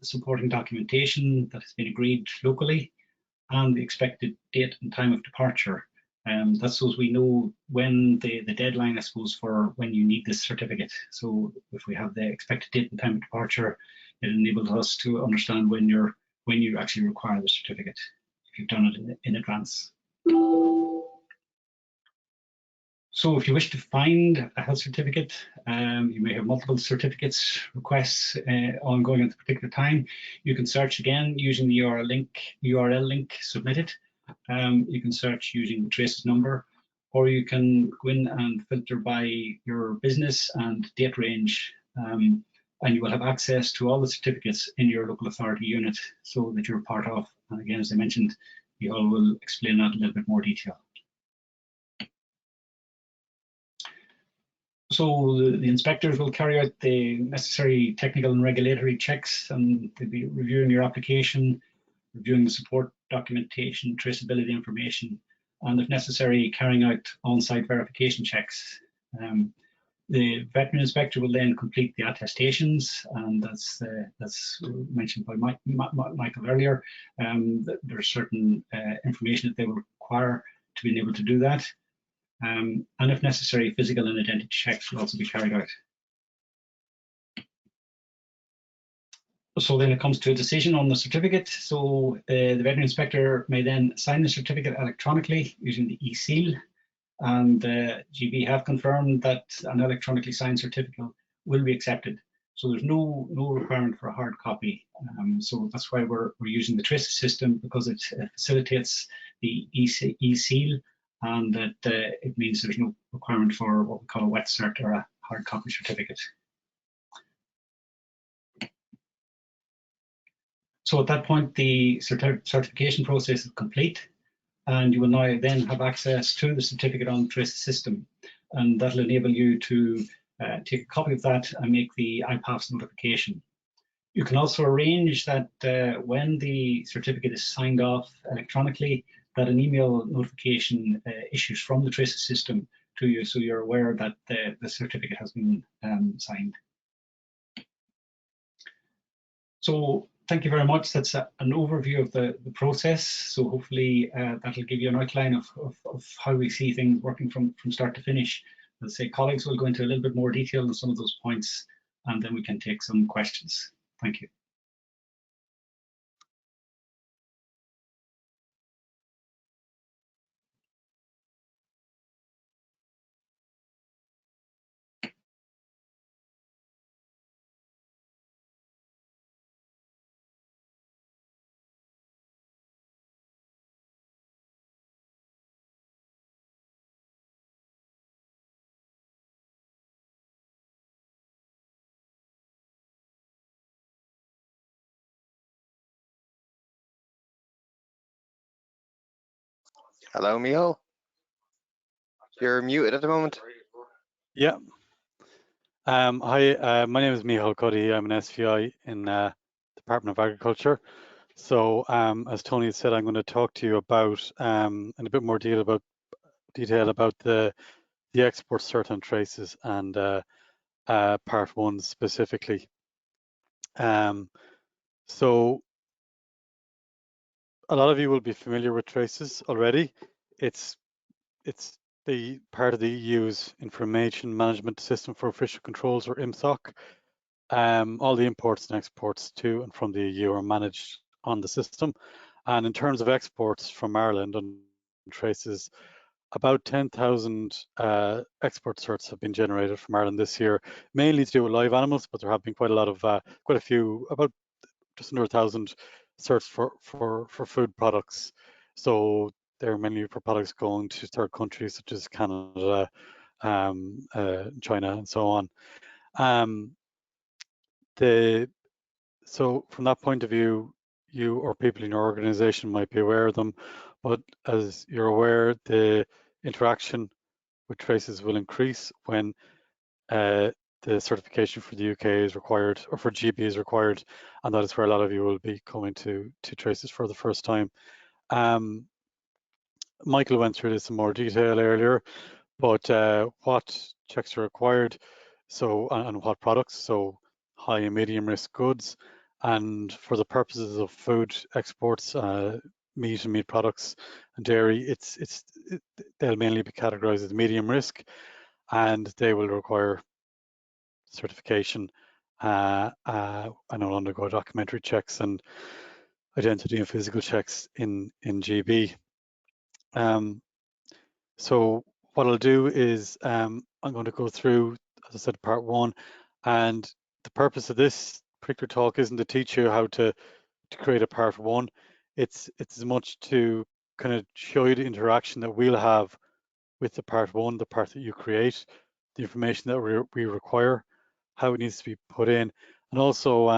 supporting documentation that has been agreed locally, and the expected date and time of departure. That's so as we know when the deadline, I suppose, for when you need this certificate. So if we have the expected date and time of departure, it enables us to understand when you actually require the certificate, if you've done it in advance. So if you wish to find a health certificate, you may have multiple certificates requests ongoing at the particular time. You can search again using the URL link submitted. You can search using the traces number, or you can go in and filter by your business and date range. And you will have access to all the certificates in your local authority unit, so that you're part of. And again, as I mentioned, Micheál will explain that in a little bit more detail. So the inspectors will carry out the necessary technical and regulatory checks, and they'll be reviewing your application, reviewing the support documentation, traceability information, and if necessary, carrying out on-site verification checks. The veterinary inspector will then complete the attestations, and that's mentioned by Michael earlier. There's certain information that they will require to be able to do that. And if necessary, physical and identity checks will also be carried out. So then it comes to a decision on the certificate. So the veterinary inspector may then sign the certificate electronically using the e-seal. and GB have confirmed that an electronically signed certificate will be accepted. So there's no requirement for a hard copy. So that's why we're using the Traces system, because it facilitates the e-seal, and that it means there's no requirement for what we call a wet cert or a hard copy certificate. So at that point, the certification process is complete, and you will now then have access to the certificate on the Traces system, and that'll enable you to take a copy of that and make the IPAFS notification. You can also arrange that when the certificate is signed off electronically, that an email notification issues from the Traces system to you, so you're aware that the certificate has been signed. So thank you very much. That's an overview of the process. So hopefully that'll give you an outline of how we see things working from start to finish. As I say, colleagues will go into a little bit more detail on some of those points, and then we can take some questions. Thank you. Hello, Micheál. You're muted at the moment. Yeah. Hi, my name is Micheál Cuddihy. I'm an SVI in Department of Agriculture. So as Tony said, I'm going to talk to you about in a bit more detail about the export cert and traces and part 1 specifically. So a lot of you will be familiar with traces already. It's the part of the EU's Information Management System for Official Controls, or IMSOC. All the imports and exports to and from the EU are managed on the system. And in terms of exports from Ireland on traces, about 10,000 export certs have been generated from Ireland this year, mainly to do with live animals, but there have been quite a few, about just under 1,000 certs for food products. So they're mainly for products going to third countries such as Canada, China, and so on. So from that point of view, you or people in your organization might be aware of them, but as you're aware, the interaction with traces will increase when the certification for the UK is required, or for GB is required, and that is where a lot of you will be coming to traces for the first time. Michael went through this in more detail earlier, but what checks are required, so and what products, so high and medium risk goods, and for the purposes of food exports, meat and meat products and dairy, they'll mainly be categorized as medium risk, and they will require certification and will undergo documentary checks and identity and physical checks in GB. So what I'll do is I'm going to go through, as I said, part 1, and the purpose of this particular talk isn't to teach you how to create a part 1. It's as much to kind of show you the interaction that we'll have with the part 1, the part that you create, the information that we require, how it needs to be put in, and also,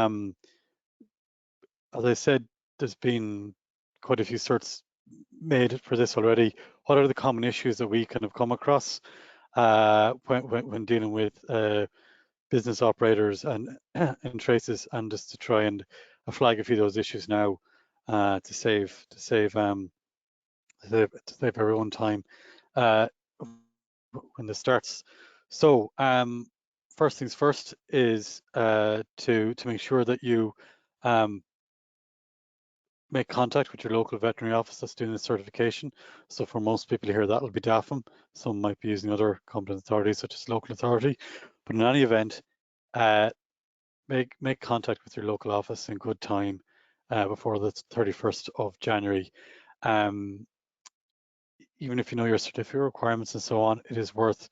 as I said, there's been quite a few certs made for this already. What are the common issues that we kind of come across when dealing with business operators and traces, and just to try and flag a few of those issues now to save everyone time when this starts. So first things first is to make sure that you make contact with your local veterinary office that's doing the certification. So for most people here, that will be DAFM. Some might be using other competent authorities such as local authority. But in any event, make contact with your local office in good time before the 31st of January. even if you know your certificate requirements and so on, it is worth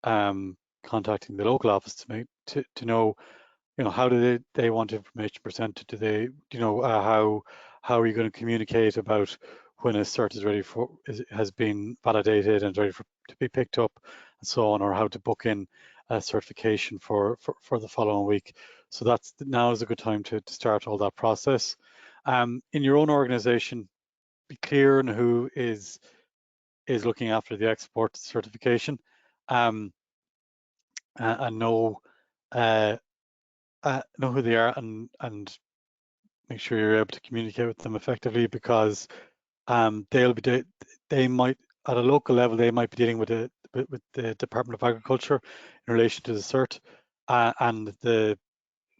contacting the local office to know, you know, how do they want information presented? Do they, you know, how are you going to communicate about when a cert is ready for, has been validated and ready to be picked up and so on, or how to book in a certification for the following week. So that's, now is a good time to start all that process. In your own organization, be clear on who is looking after the export certification, and know who they are, and make sure you're able to communicate with them effectively, because they might, at a local level, they might be dealing with the Department of Agriculture in relation to the cert, and the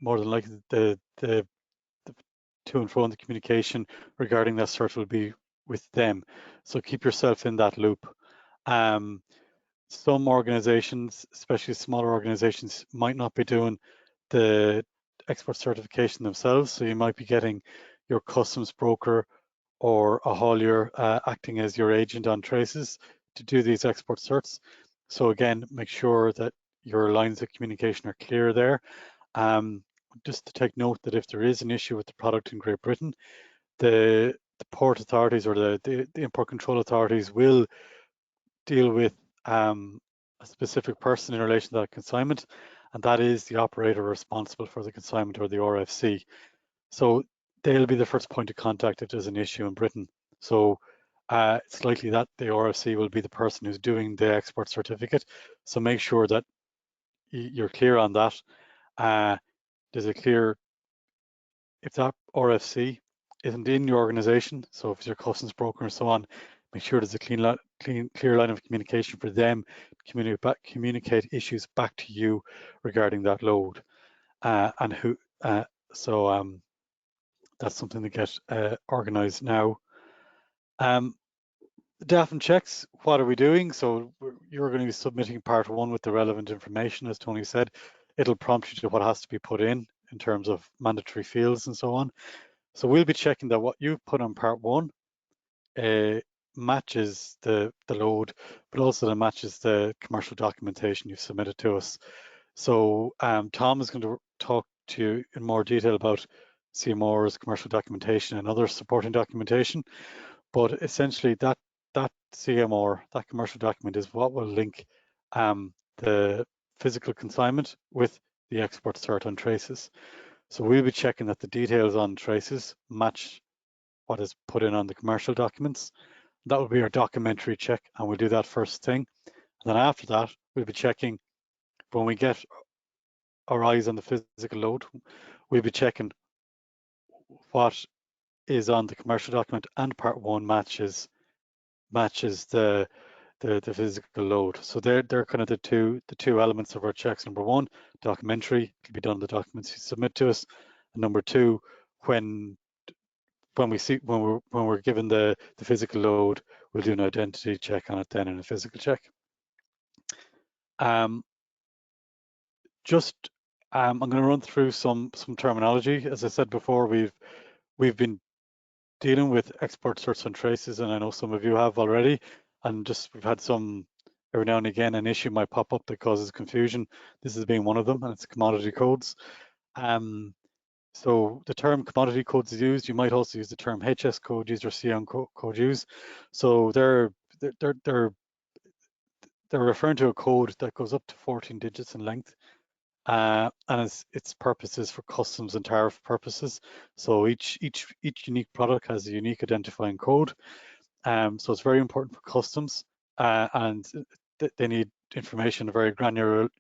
more than likely the to and fro in the communication regarding that cert will be with them. So keep yourself in that loop. Some organizations, especially smaller organizations, might not be doing the export certification themselves. So you might be getting your customs broker or a haulier acting as your agent on traces to do these export certs. So again, make sure that your lines of communication are clear there. Just to take note that if there is an issue with the product in Great Britain, the port authorities or the import control authorities will deal with a specific person in relation to that consignment, and that is the operator responsible for the consignment, or the RFC. So they'll be the first point of contact if there's an issue in Britain. So it's likely that the RFC will be the person who's doing the export certificate. So make sure that you're clear on that. There's a clear, if that RFC isn't in your organization, so if it's your customs broker and so on, make sure there's a clear line of communication for them to communicate issues back to you regarding that load, and who. So that's something to get organized now. Devlin checks, what are we doing? So you're going to be submitting part 1 with the relevant information, as Tony said. It'll prompt you to what has to be put in terms of mandatory fields and so on. So we'll be checking that what you've put on part 1 matches the load, but also that matches the commercial documentation you've submitted to us. So Tom is going to talk to you in more detail about CMR's commercial documentation and other supporting documentation, but essentially that CMR, that commercial document, is what will link the physical consignment with the export cert on traces. So we'll be checking that the details on traces match what is put in on the commercial documents. That will be our documentary check, and we'll do that first thing. And then after that, we'll be checking, when we get our eyes on the physical load, we'll be checking what is on the commercial document, and part 1 matches the physical load. So they're kind of the two elements of our checks. Number 1, documentary, can be done on the documents you submit to us. And number 2, when we're given the physical load, we'll do an identity check on it then, and a physical check. I'm going to run through some terminology. As I said before, we've been dealing with export certs and traces, and I know some of you have already, and we've had some, every now and again, an issue might pop up that causes confusion. This has been one of them, and it's commodity codes. So the term commodity codes is used. You might also use the term HS code used or CN code used. So they're referring to a code that goes up to 14 digits in length, and its purpose is for customs and tariff purposes. So each unique product has a unique identifying code. So it's very important for customs, and they need information at a very granular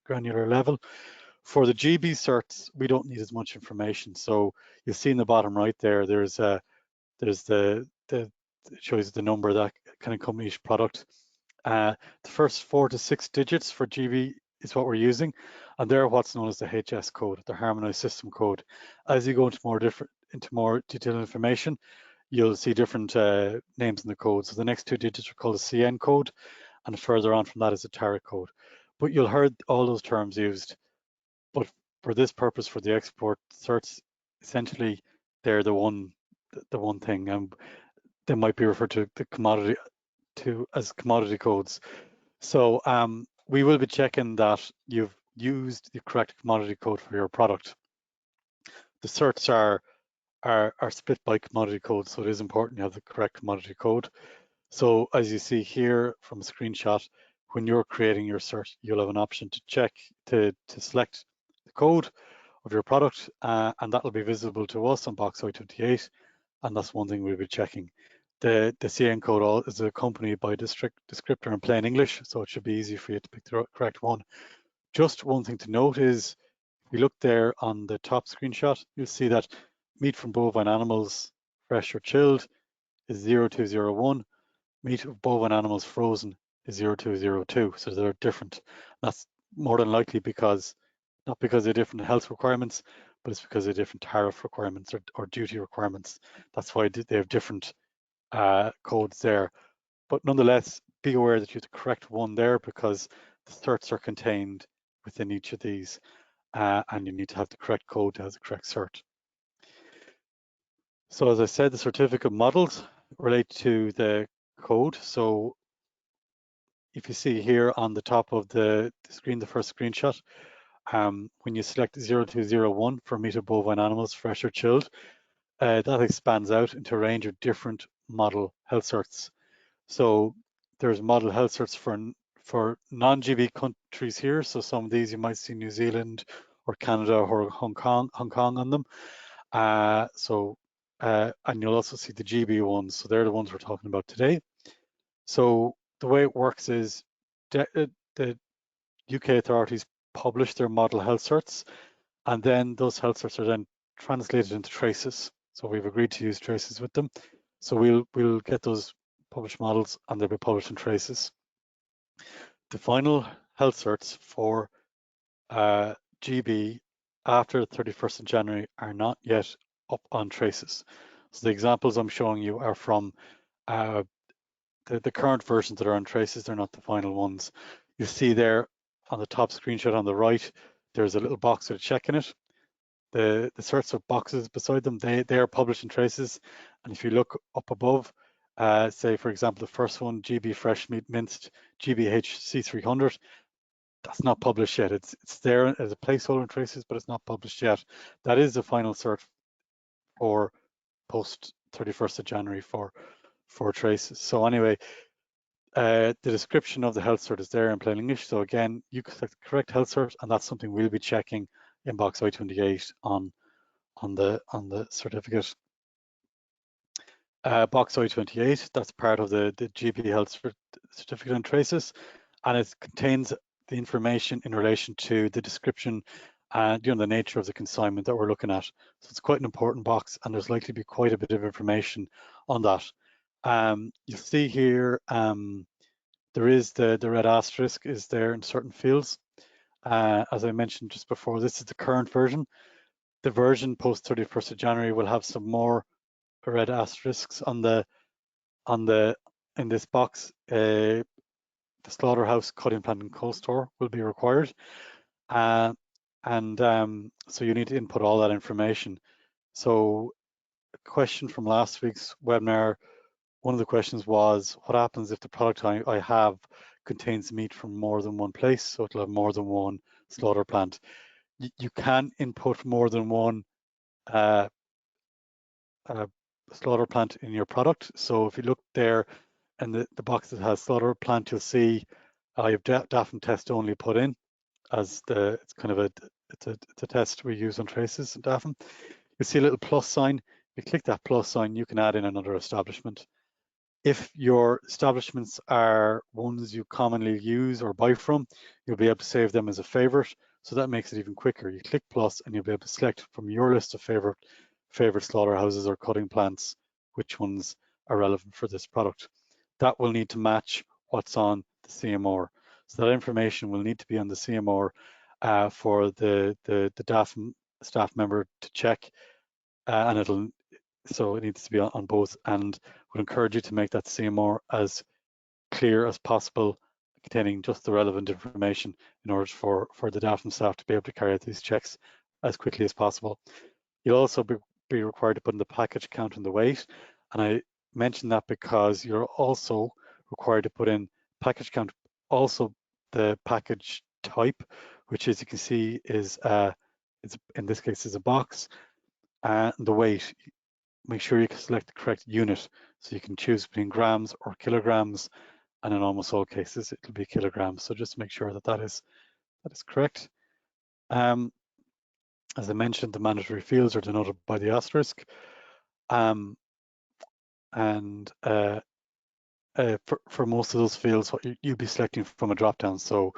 level. For the GB certs, we don't need as much information. So you'll see in the bottom right there, there's it shows the number that can accompany each product. The first 4 to 6 digits for GB is what we're using, and they're what's known as the HS code, the harmonized system code. As you go into more detailed information, you'll see different names in the code. So the next 2 digits are called a CN code, and further on from that is a tariff code. But you'll heard all those terms used. But for this purpose, for the export certs, essentially they're the one thing. They might be referred to the commodity as commodity codes. So we will be checking that you've used the correct commodity code for your product. The certs are split by commodity code, so it is important you have the correct commodity code. So as you see here from a screenshot, when you're creating your cert, you'll have an option to check to select the code of your product, and that will be visible to us on box I28, and that's one thing we'll be checking. The CN code is accompanied by descriptor in plain English, so it should be easy for you to pick the correct one. Just one thing to note is, if you look there on the top screenshot, you'll see that meat from bovine animals, fresh or chilled, is 0201. Meat of bovine animals frozen is 0202. So they're different. That's more than likely not because of different health requirements, but it's because of different tariff requirements or duty requirements. That's why they have different codes there. But nonetheless, be aware that you have the correct one there, because the certs are contained within each of these, and you need to have the correct code to have the correct cert. So as I said, the certificate models relate to the code. So if you see here on the top of the screen, the first screenshot, when you select 0201 for meat of bovine animals, fresh or chilled, that expands out into a range of different model health certs. So there's model health certs for non-GB countries here. So some of these you might see New Zealand or Canada or Hong Kong on them. And you'll also see the GB ones. So they're the ones we're talking about today. So the way it works is the UK authorities publish their model health certs, and then those health certs are then translated into traces. So we've agreed to use traces with them. So we'll get those published models, and they'll be published in traces. The final health certs for GB after the 31st of January are not yet up on traces. So the examples I'm showing you are from the current versions that are on traces. They're not the final ones. You see there on the top screenshot on the right, there's a little box with a check in it. The certs of boxes beside them, they are published in traces. And if you look up above, say for example, the first one, GB fresh meat minced, GBH C300, that's not published yet. It's there as a placeholder in traces, but it's not published yet. That is the final cert for post 31st of January for traces. So anyway, the description of the health cert is there in plain English. So again, you select the correct health cert, and that's something we'll be checking in box I28 on the certificate. Box I28, that's part of the GB health certificate and traces, and it contains the information in relation to the description and the nature of the consignment that we're looking at. So it's quite an important box, and there's likely to be quite a bit of information on that. You'll see here there is the red asterisk is there in certain fields. As I mentioned just before, this is the current version. The version post 31st of January will have some more red asterisks in this box. The slaughterhouse, cutting plant and cold store will be required, so you need to input all that information. So a question from last week's webinar, one of the questions was, what happens if the product I have contains meat from more than one place? So it'll have more than one slaughter plant. You can input more than one slaughter plant in your product. So if you look there in the box that has slaughter plant, you'll see I have DAFM test only put in as it's kind of it's a test we use on traces in DAFM. You see a little plus sign. If you click that plus sign, you can add in another establishment. If your establishments are ones you commonly use or buy from, you'll be able to save them as a favorite. So that makes it even quicker. You click plus and you'll be able to select from your list of favorite slaughterhouses or cutting plants which ones are relevant for this product. That will need to match what's on the CMR. So that information will need to be on the CMR for the DAFM staff member to check, and so it needs to be on both, and would encourage you to make that CMR as clear as possible, containing just the relevant information in order for the DAFM staff to be able to carry out these checks as quickly as possible. You'll also be required to put in the package count and the weight, and I mention that because you're also required to put in package count, also the package type, which as you can see is in this case is a box, and the weight. Make sure you can select the correct unit, so you can choose between grams or kilograms, and in almost all cases it'll be kilograms. So just make sure that that is correct. As I mentioned, the mandatory fields are denoted by the asterisk, and for most of those fields, what you'll be selecting from a drop-down. So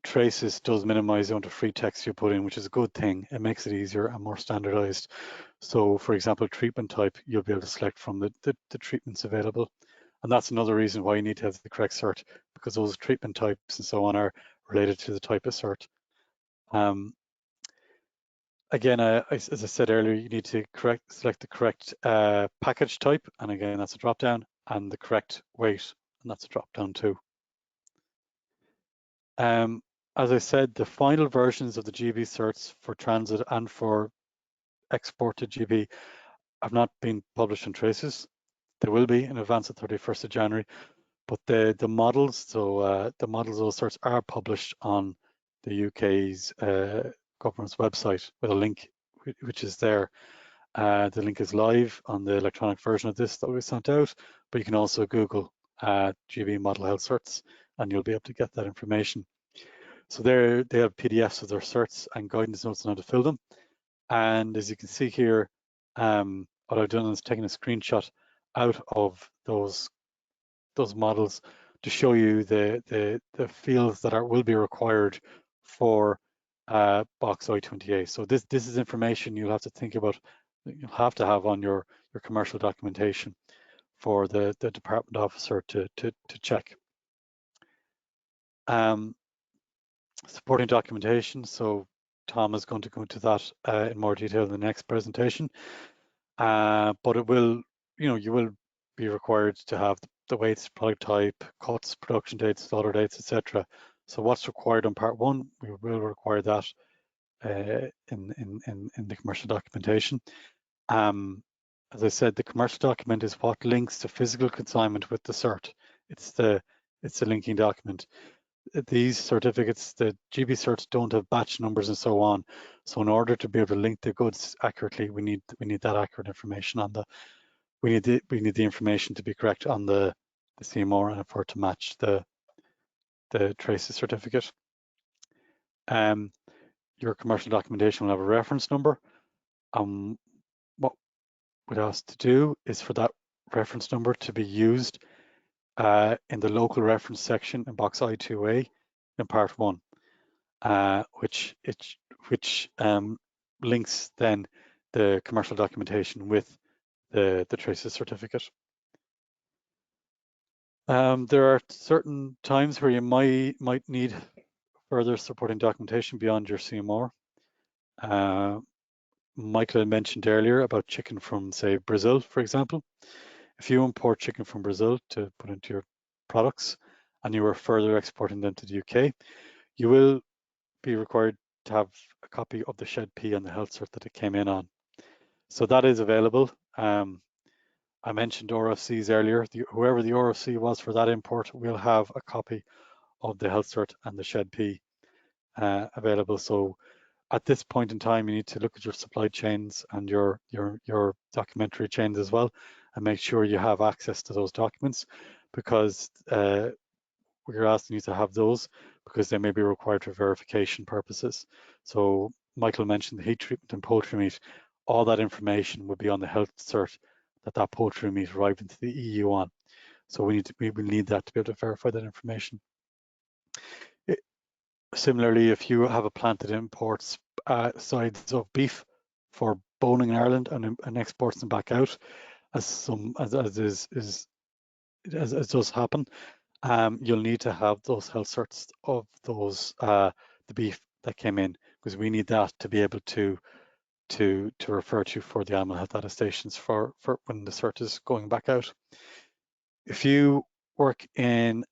traces does minimize the amount of free text you put in, which is a good thing. It makes it easier and more standardized. So for example, treatment type, you'll be able to select from the treatments available. And that's another reason why you need to have the correct cert, because those treatment types and so on are related to the type of cert. Again, as I said earlier, you need to select the correct package type, and again, that's a drop-down, and the correct weight, and that's a drop-down too. As I said, the final versions of the GB certs for transit and for export to GB have not been published in traces. They will be in advance of 31st of January, but the models, so the models of those certs are published on the UK's government's website with a link which is there. The link is live on the electronic version of this that we sent out, but you can also Google GB model health certs and you'll be able to get that information. So they have PDFs of their certs and guidance notes on how to fill them. And as you can see here, what I've done is taken a screenshot out of those models to show you the fields that will be required for box I-28. So this is information you'll have to think about, you'll have to have on your commercial documentation for the department officer to check. Supporting documentation, so Tom is going to go into that in more detail in the next presentation, but it will, you will be required to have the weights, product type, cuts, production dates, slaughter dates, etc. So what's required on part 1, we will require that in the commercial documentation. As I said, the commercial document is what links to physical consignment with the cert. It's the linking document. These certificates, the GB certs, don't have batch numbers and so on. So in order to be able to link the goods accurately, we need that accurate information on the. We need the information to be correct on the CMR and for it to match the traces certificate. Your commercial documentation will have a reference number. What we're asked to do is for that reference number to be used in the local reference section in box I2A in part 1, which links then the commercial documentation with the traces certificate. There are certain times where you might need further supporting documentation beyond your CMR. Michael had mentioned earlier about chicken from, say, Brazil, for example. If you import chicken from Brazil to put into your products and you are further exporting them to the UK, you will be required to have a copy of the shed P and the health cert that it came in on. So that is available. I mentioned RFCs earlier. Whoever the RFC was for that import will have a copy of the health cert and the shed P available. So at this point in time, you need to look at your supply chains and your documentary chains as well, and make sure you have access to those documents, because we're asking you to have those because they may be required for verification purposes. So Michael mentioned the heat treatment and poultry meat. All that information would be on the health cert that poultry meat arrived into the EU on. So we will need that to be able to verify that information. Similarly, if you have a plant that imports sides of beef for boning in Ireland and exports them back out, as does happen, you'll need to have those health certs of those the beef that came in, because we need that to be able to refer to for the animal health attestations for when the cert is going back out. If you work in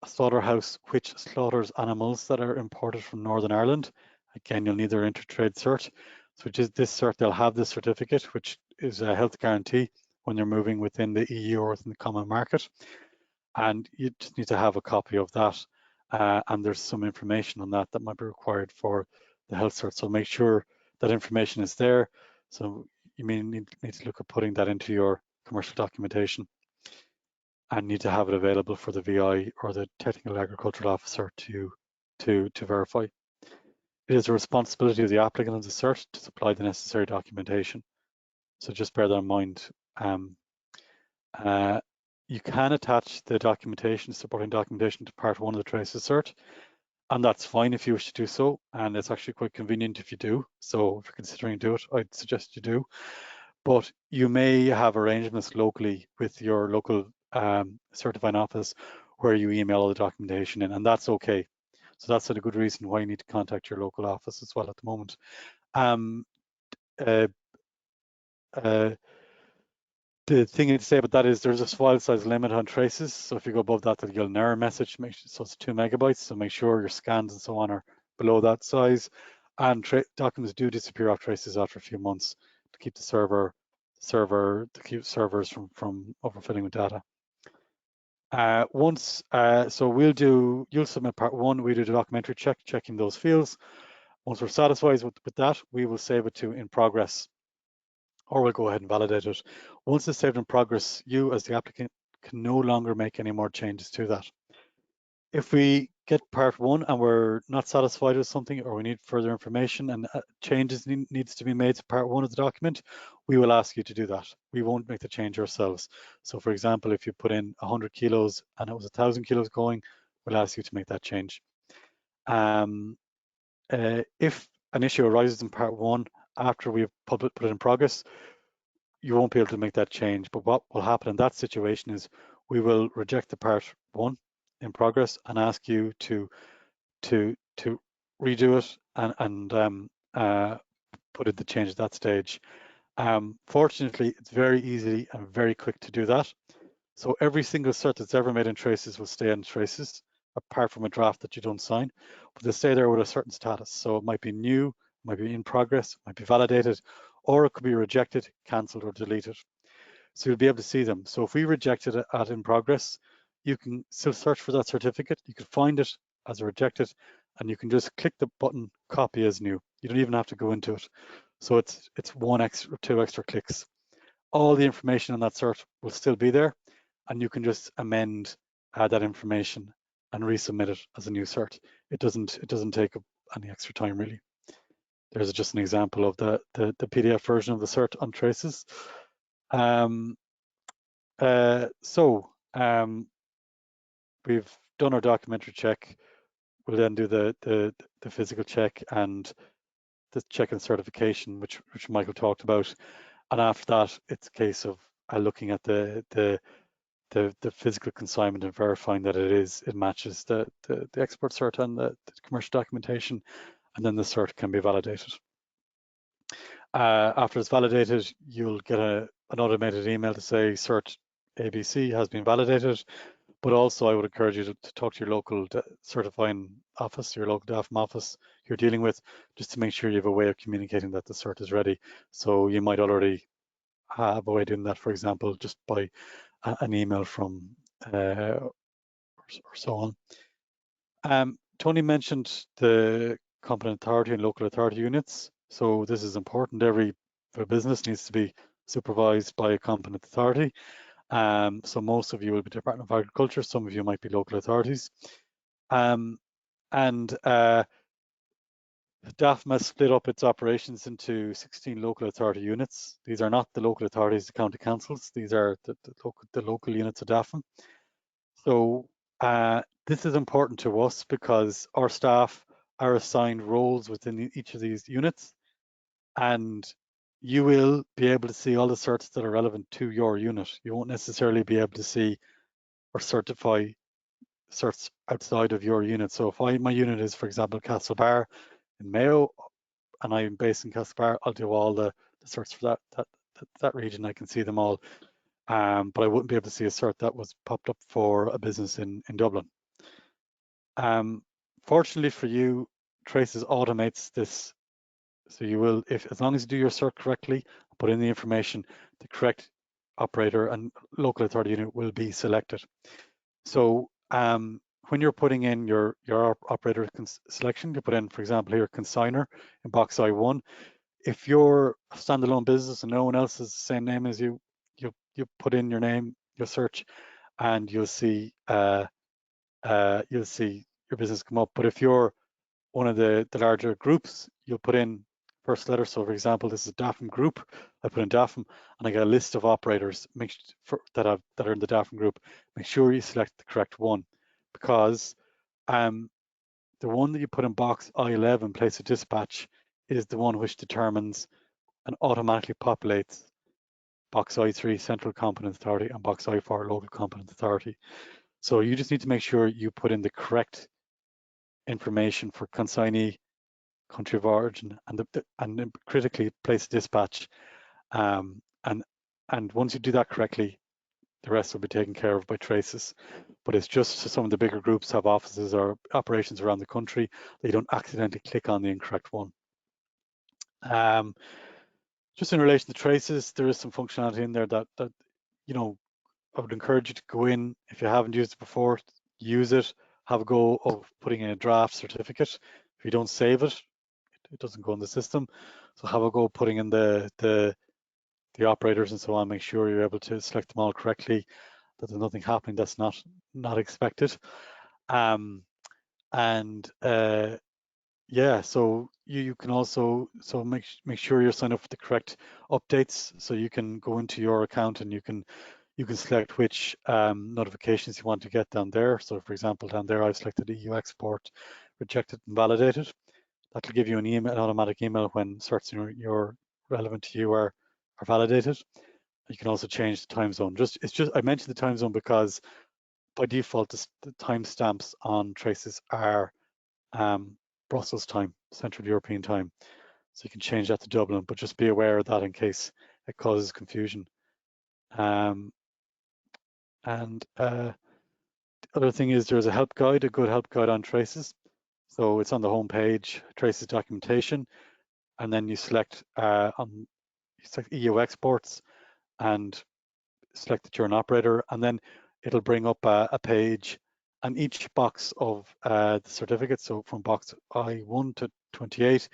a slaughterhouse which slaughters animals that are imported from Northern Ireland, again, you'll need their intertrade cert. So this cert, they'll have this certificate, which is a health guarantee when they're moving within the EU or within the common market. and you just need to have a copy of that. And there's some information on that that might be required for the health cert. So make sure that information is there. So you may need to look at putting that into your commercial documentation, and need to have it available for the VI or the technical agricultural officer to verify. It is the responsibility of the applicant of the cert to supply the necessary documentation. So just bear that in mind. You can attach the documentation, supporting documentation, to part 1 of the traces cert, and that's fine if you wish to do so, and it's actually quite convenient if you do. So if you're considering do it, I'd suggest you do. But you may have arrangements locally with your local certifying office where you email all the documentation in, and that's okay. So that's a good reason why you need to contact your local office as well at the moment. The thing to say about that is there's a file size limit on traces. So if you go above that, you'll get an error message. So it's 2 megabytes. So make sure your scans and so on are below that size. And documents do disappear off traces after a few months to keep the servers from overfilling with data. So you'll submit part 1. We do the documentary check, checking those fields. Once we're satisfied with that, we will save it to in progress, or we'll go ahead and validate it. Once it's saved in progress, you as the applicant can no longer make any more changes to that. If we get part 1 and we're not satisfied with something, or we need further information and changes needs to be made to part 1 of the document, we will ask you to do that. We won't make the change ourselves. So for example, if you put in 100 kilos and it was 1,000 kilos going, we'll ask you to make that change. If an issue arises in part 1 after we've put it in progress, you won't be able to make that change. But what will happen in that situation is we will reject the part 1 in progress and ask you to redo it and put in the change at that stage. Fortunately, it's very easy and very quick to do that. So every single cert that's ever made in traces will stay in traces, apart from a draft that you don't sign, but they stay there with a certain status. So it might be new, might be in progress, might be validated, or it could be rejected, cancelled, or deleted. So you'll be able to see them. So if we rejected it at in progress, you can still search for that certificate. You can find it as a rejected, and you can just click the button, copy as new. You don't even have to go into it. So it's 2 extra clicks. All the information on that cert will still be there, and you can just amend that information and resubmit it as a new cert. It doesn't take up any extra time really. There's just an example of the PDF version of the cert on traces. We've done our documentary check. We'll then do the physical check and the check and certification, which Michael talked about. And after that, it's a case of looking at the physical consignment and verifying that it matches the export cert and the commercial documentation, and then the cert can be validated. After it's validated, you'll get an automated email to say cert ABC has been validated. But also, I would encourage you to talk to your local certifying office, your local DAFM office you're dealing with, just to make sure you have a way of communicating that the cert is ready. So you might already have a way of doing that, for example, just by an email from or so on. Tony mentioned the competent authority and local authority units. So this is important. Every business needs to be supervised by a competent authority. So most of you will be Department of Agriculture, some of you might be local authorities. DAFM has split up its operations into 16 local authority units. These are not the local authorities, the county councils. These are the local units of DAFM. So this is important to us because our staff are assigned roles within each of these units, and you will be able to see all the certs that are relevant to your unit. You won't necessarily be able to see or certify certs outside of your unit. So if my unit is, for example, Castlebar in Mayo, and I'm based in Castlebar, I'll do all the certs for that region. I can see them all, but I wouldn't be able to see a cert that was popped up for a business in Dublin. Fortunately for you, Traces automates this. So you will, as long as you do your cert correctly, put in the information, the correct operator and local authority unit will be selected. So when you're putting in your operator selection, you put in, for example, here consigner in box I1. If you're a standalone business and no one else has the same name as you, you put in your name, your search, and you'll see your business come up. But if you're one of the larger groups, you'll put in first letter. So for example, this is Devlin group. I put in Devlin and I get a list of operators that are in the Devlin group. Make sure you select the correct one, because the one that you put in box I11, place of dispatch, is the one which determines and automatically populates box I3, Central Competent Authority, and box I4, Local Competent Authority. So you just need to make sure you put in the correct information for consignee, country of origin, and critically place of dispatch. And once you do that correctly, the rest will be taken care of by traces. But it's just so some of the bigger groups have offices or operations around the country, they don't accidentally click on the incorrect one. Just in relation to traces, there is some functionality in there that you know, I would encourage you to go in. If you haven't used it before, use it. Have a go of putting in a draft certificate. If you don't save it, it doesn't go in the system. So have a go putting in the operators and so on. Make sure you're able to select them all correctly, that there's nothing happening that's not expected. Yeah, so you can also make sure you're signed up for the correct updates. So you can go into your account and you can select which notifications you want to get down there. So for example, down there I've selected EU export, rejected and validated. That'll give you an automatic email when certs you're relevant to you are validated. You can also change the time zone. I mentioned the time zone because by default the timestamps on traces are Brussels time, Central European time. So you can change that to Dublin, but just be aware of that in case it causes confusion. The other thing is there's a help guide, a good help guide on traces. So it's on the home page, traces documentation, and then you select EU exports and select that you're an operator, and then it'll bring up a page, and each box of the certificate, so from box I1 to 28,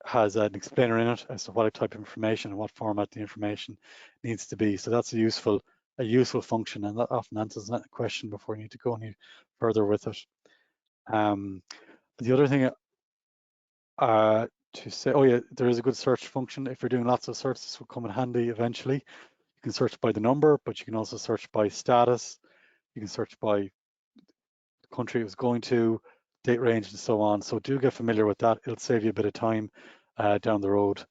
has an explainer in it as to what type of information and what format the information needs to be. So that's a useful function, and that often answers that question before you need to go any further with it. The other thing to say, oh yeah, there is a good search function. If you're doing lots of searches, this will come in handy eventually. You can search by the number, but you can also search by status. You can search by the country it was going to, date range, and so on. So do get familiar with that. It'll save you a bit of time down the road.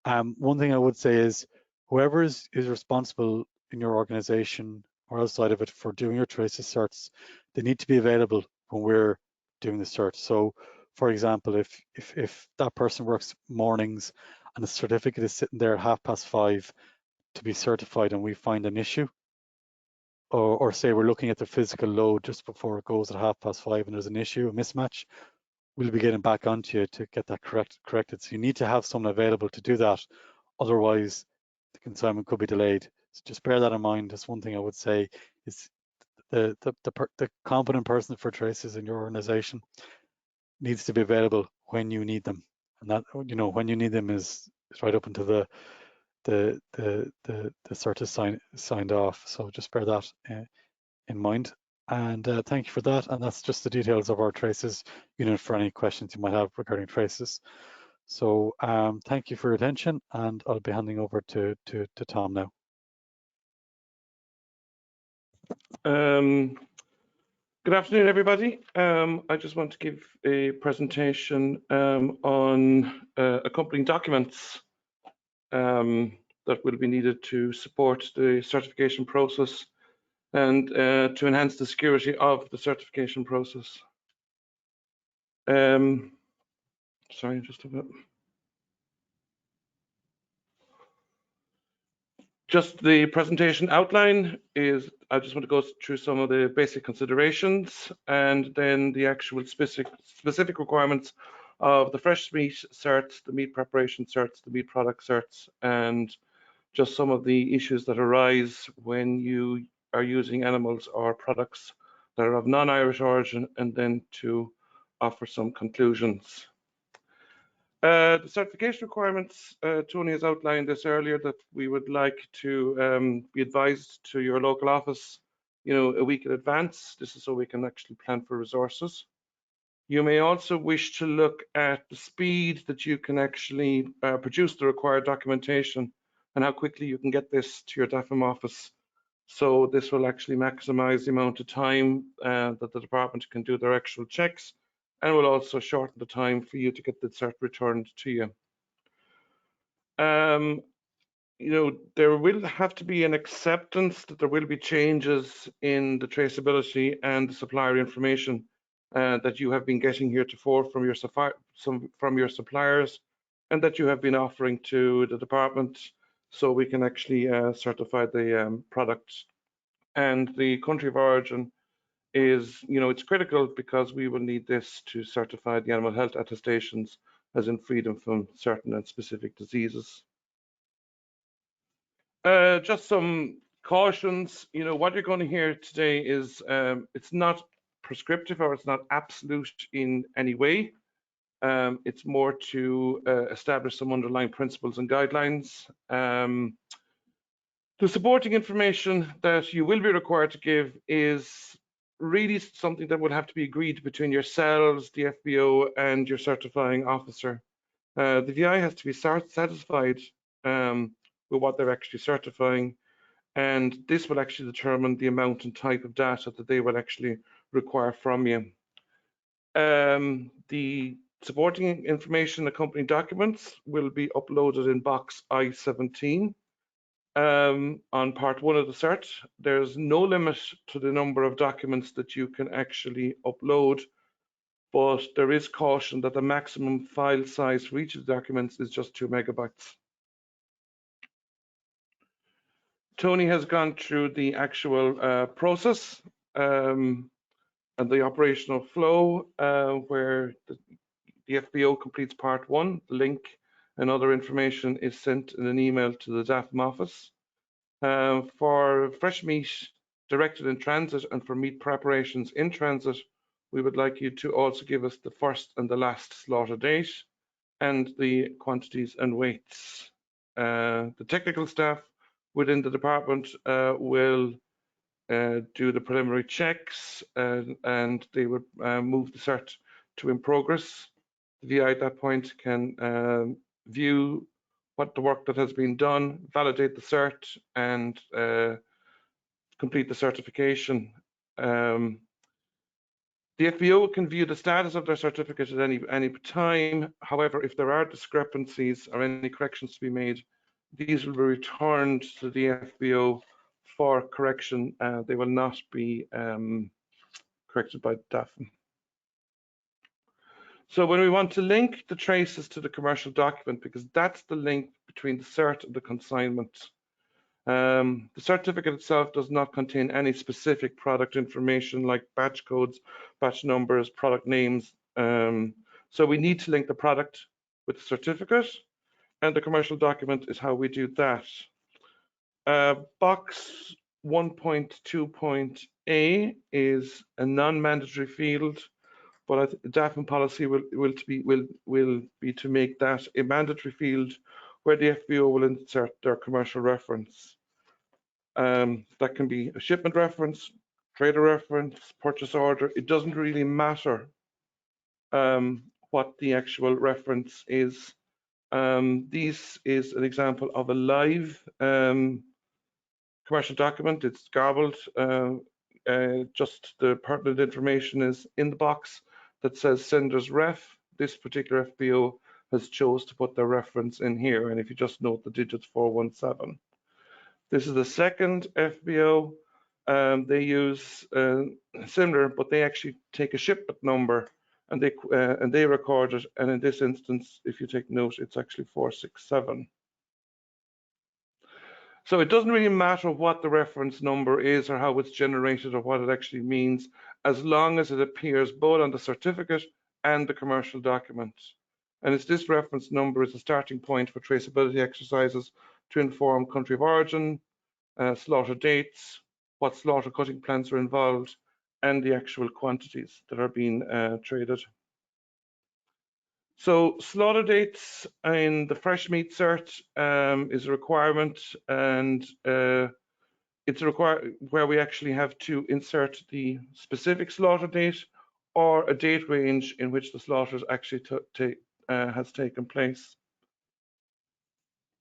One thing I would say is whoever is responsible in your organization or outside of it for doing your traces certs, they need to be available when we're doing the search. So for example, if that person works mornings and the certificate is sitting there at 5:30 to be certified and we find an issue, or say we're looking at the physical load just before it goes at 5:30 and there's an issue, a mismatch, we'll be getting back onto you to get that corrected. So you need to have someone available to do that. Otherwise, the consignment could be delayed. So just bear that in mind. That's one thing I would say is the competent person for traces in your organization needs to be available when you need them. And that, you know, when you need them is right up into the cert is signed off. So just bear that in mind. And thank you for that. And that's just the details of our traces unit for any questions you might have regarding traces. So thank you for your attention, and I'll be handing over to Tom now. Good afternoon, everybody. I just want to give a presentation on accompanying documents that will be needed to support the certification process and to enhance the security of the certification process. Sorry, just a bit. Just the presentation outline is, I just want to go through some of the basic considerations and then the actual specific requirements of the fresh meat certs, the meat preparation certs, the meat product certs, and just some of the issues that arise when you are using animals or products that are of non-Irish origin, and then to offer some conclusions. The certification requirements, Tony has outlined this earlier, that we would like to be advised to your local office, a week in advance. This is so we can actually plan for resources. You may also wish to look at the speed that you can actually produce the required documentation and how quickly you can get this to your DAFM office. So this will actually maximize the amount of time that the department can do their actual checks, and will also shorten the time for you to get the cert returned to you. There will have to be an acceptance that there will be changes in the traceability and the supplier information that you have been getting heretofore from your suppliers, and that you have been offering to the department, so we can actually certify the product. And the country of origin is, it's critical, because we will need this to certify the animal health attestations, as in freedom from certain and specific diseases. Just some cautions. What you're going to hear today is it's not prescriptive, or it's not absolute in any way. It's more to establish some underlying principles and guidelines. The supporting information that you will be required to give is really something that would have to be agreed between yourselves, the FBO, and your certifying officer. The VI has to be satisfied with what they're actually certifying, and this will actually determine the amount and type of data that they will actually require from you. The supporting information accompanying documents will be uploaded in box I-17 on part 1 of the cert. There's no limit to the number of documents that you can actually upload, but there is caution that the maximum file size for each of the documents is just 2 megabytes. Tony has gone through the actual process and the operational flow, where the FBO completes part 1. The link and other information is sent in an email to the DAFM office. For fresh meat directed in transit and for meat preparations in transit, we would like you to also give us the first and the last slaughter date and the quantities and weights. The technical staff within the department will do the preliminary checks, and they would move the cert to in progress. The VI at that point can view what the work that has been done, validate the cert, and complete the certification. The FBO can view the status of their certificate at any time. However, if there are discrepancies or any corrections to be made, these will be returned to the FBO for correction. They will not be corrected by DAFM. So when we want to link the traces to the commercial document, because that's the link between the cert and the consignment. The certificate itself does not contain any specific product information like batch codes, batch numbers, product names. So we need to link the product with the certificate, and the commercial document is how we do that. Box 1.2.A is a non-mandatory field, but DAFM policy will be to make that a mandatory field, where the FBO will insert their commercial reference. That can be a shipment reference, trader reference, purchase order. It doesn't really matter what the actual reference is. This is an example of a live commercial document. It's garbled. Just the pertinent information is in the box that says sender's ref. This particular FBO has chose to put their reference in here, and if you just note the digits 417. This is the second FBO. They use similar, but they actually take a shipment number and they record it. And in this instance, if you take note, it's actually 467. So it doesn't really matter what the reference number is or how it's generated or what it actually means, as long as it appears both on the certificate and the commercial document. And it's this reference number is the starting point for traceability exercises to inform country of origin, slaughter dates, what slaughter cutting plants are involved, and the actual quantities that are being traded. So slaughter dates in the fresh meat cert is a requirement, and it's a where we actually have to insert the specific slaughter date or a date range in which the slaughter actually has taken place.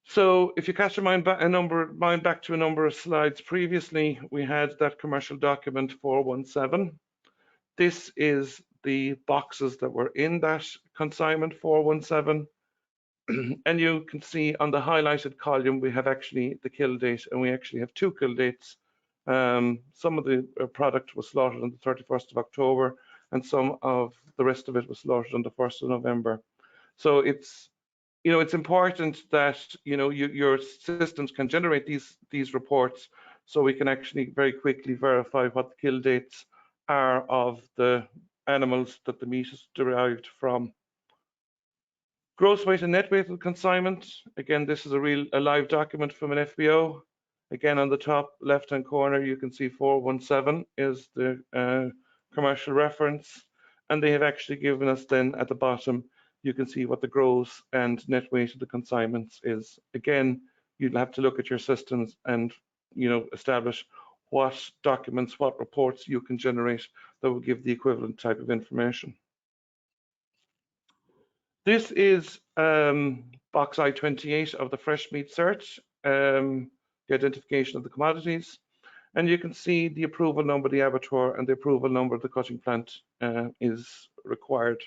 So if you cast your mind back to a number of slides previously, we had that commercial document 417. This is the boxes that were in that consignment 417. And you can see on the highlighted column, we have actually the kill date, and we actually have 2 kill dates. Some of the product was slaughtered on the 31st of October, and some of the rest of it was slaughtered on the 1st of November. So it's, it's important that, your systems can generate these reports, so we can actually very quickly verify what the kill dates are of the animals that the meat is derived from. Gross weight and net weight of the consignment. Again, this is a live document from an FBO. Again, on the top left-hand corner, you can see 417 is the commercial reference. And they have actually given us then at the bottom, you can see what the gross and net weight of the consignments is. Again, you'll have to look at your systems and, establish what documents, what reports you can generate that will give the equivalent type of information. This is box I-28 of the fresh meat search, the identification of the commodities. And you can see the approval number of the abattoir and the approval number of the cutting plant is required.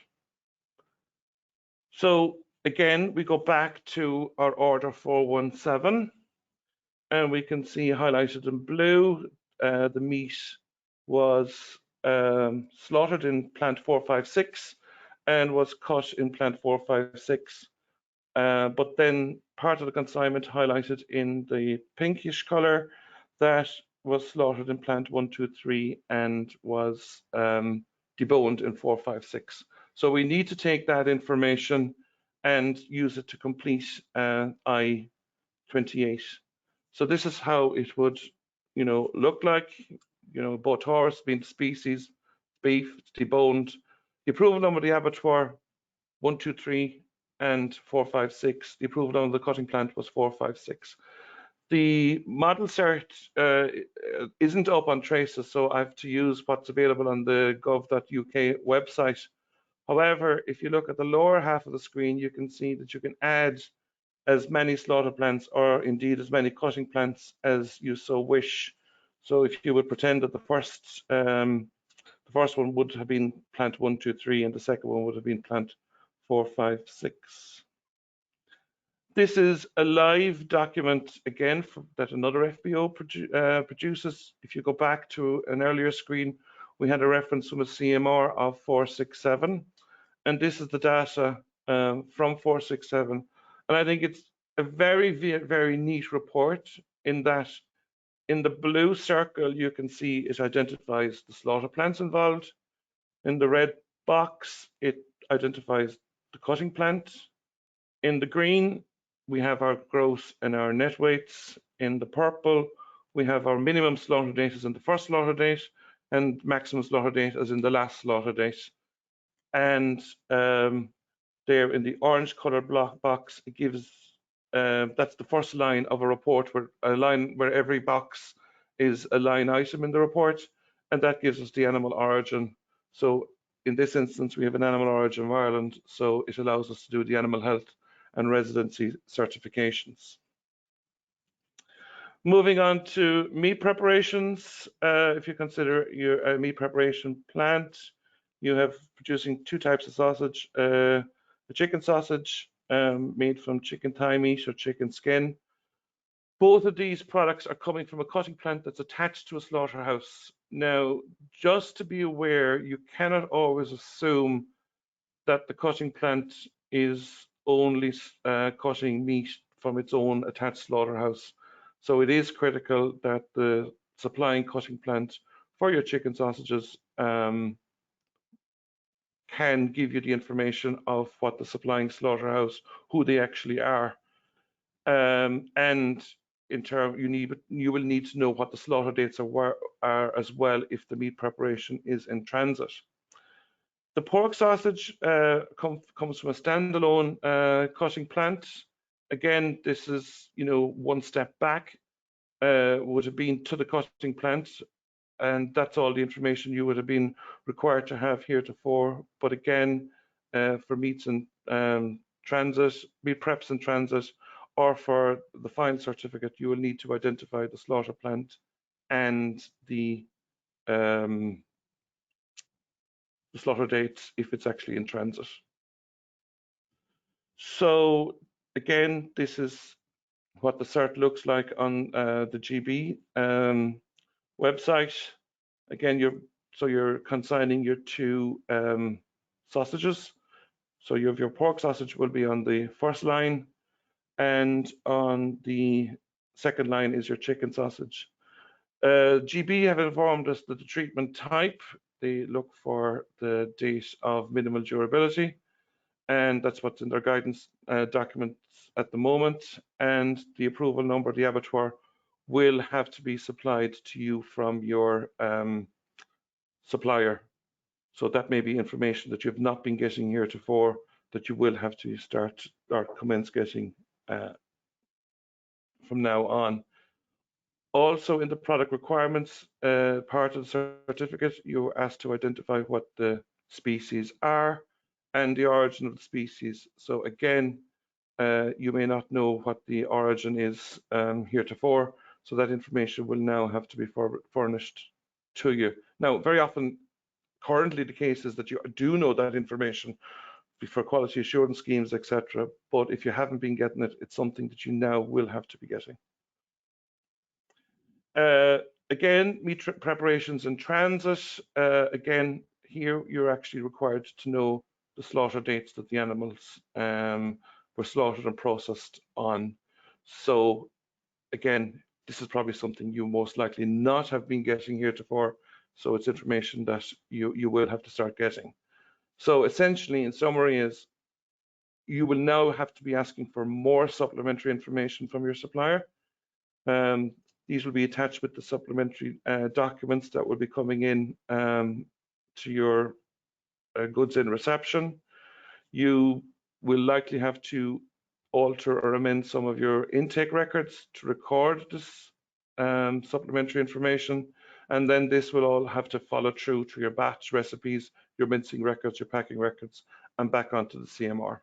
So again, we go back to our order 417, and we can see highlighted in blue, the meat was slaughtered in plant 456 and was cut in plant 456. But then part of the consignment highlighted in the pinkish color that was slaughtered in plant 123 and was deboned in 456. So we need to take that information and use it to complete I-28. So this is how it would, look like. Both horse being species, beef, deboned. The approval number of the abattoir 123 and 456. The approval number of the cutting plant was 456. The model cert isn't up on traces, so I have to use what's available on the gov.uk website. However, if you look at the lower half of the screen, you can see that you can add as many slaughter plants or indeed as many cutting plants as you so wish. So if you would pretend that the first one would have been plant 123 and the second one would have been plant 456. This is a live document again that another FBO produces. If you go back to an earlier screen, we had a reference from a CMR of 467, and this is the data from 467. And I think it's a very, very neat report in that in the blue circle, you can see it identifies the slaughter plants involved. In the red box, it identifies the cutting plant. In the green, we have our gross and our net weights. In the purple, we have our minimum slaughter date as in the first slaughter date and maximum slaughter date as in the last slaughter date. And there in the orange colored block box, it gives, that's the first line of a report, where every box is a line item in the report, and that gives us the animal origin. So in this instance, we have an animal origin of Ireland, so it allows us to do the animal health and residency certifications. Moving on to meat preparations. If you consider your meat preparation plant, you have producing 2 types of sausage, a chicken sausage made from chicken thigh meat or chicken skin. Both of these products are coming from a cutting plant that's attached to a slaughterhouse. Now, just to be aware, you cannot always assume that the cutting plant is only cutting meat from its own attached slaughterhouse. So it is critical that the supplying cutting plant for your chicken sausages can give you the information of what the supplying slaughterhouse, who they actually are. And you will need to know what the slaughter dates are as well if the meat preparation is in transit. The pork sausage comes from a standalone cutting plant. Again, this is, one step back, would have been to the cutting plant, and that's all the information you would have been required to have heretofore. But again, for meats and transit, meat preps in transit, or for the final certificate, you will need to identify the slaughter plant and the slaughter dates if it's actually in transit. So again, this is what the cert looks like on the GB website. Again, you're consigning your two sausages. So you have your pork sausage will be on the first line, and on the second line is your chicken sausage. GB have informed us that the treatment type, they look for the date of minimal durability, and that's what's in their guidance documents at the moment. And the approval number, the abattoir, will have to be supplied to you from your supplier. So that may be information that you've not been getting heretofore that you will have to start or commence getting from now on. Also, in the product requirements part of the certificate, you're asked to identify what the species are and the origin of the species. So again, you may not know what the origin is heretofore, so that information will now have to be furnished to you. Now, very often, currently the case is that you do know that information for quality assurance schemes, etc. But if you haven't been getting it, it's something that you now will have to be getting. Again, meat preparations in transit. Again, here you're actually required to know the slaughter dates that the animals were slaughtered and processed on. So again, this is probably something you most likely not have been getting heretofore. So it's information that you will have to start getting. So essentially, in summary, is you will now have to be asking for more supplementary information from your supplier. These will be attached with the supplementary documents that will be coming in to your goods in reception. You will likely have to alter or amend some of your intake records to record this supplementary information, and then this will all have to follow through to your batch recipes, your mincing records, your packing records, and back onto the CMR.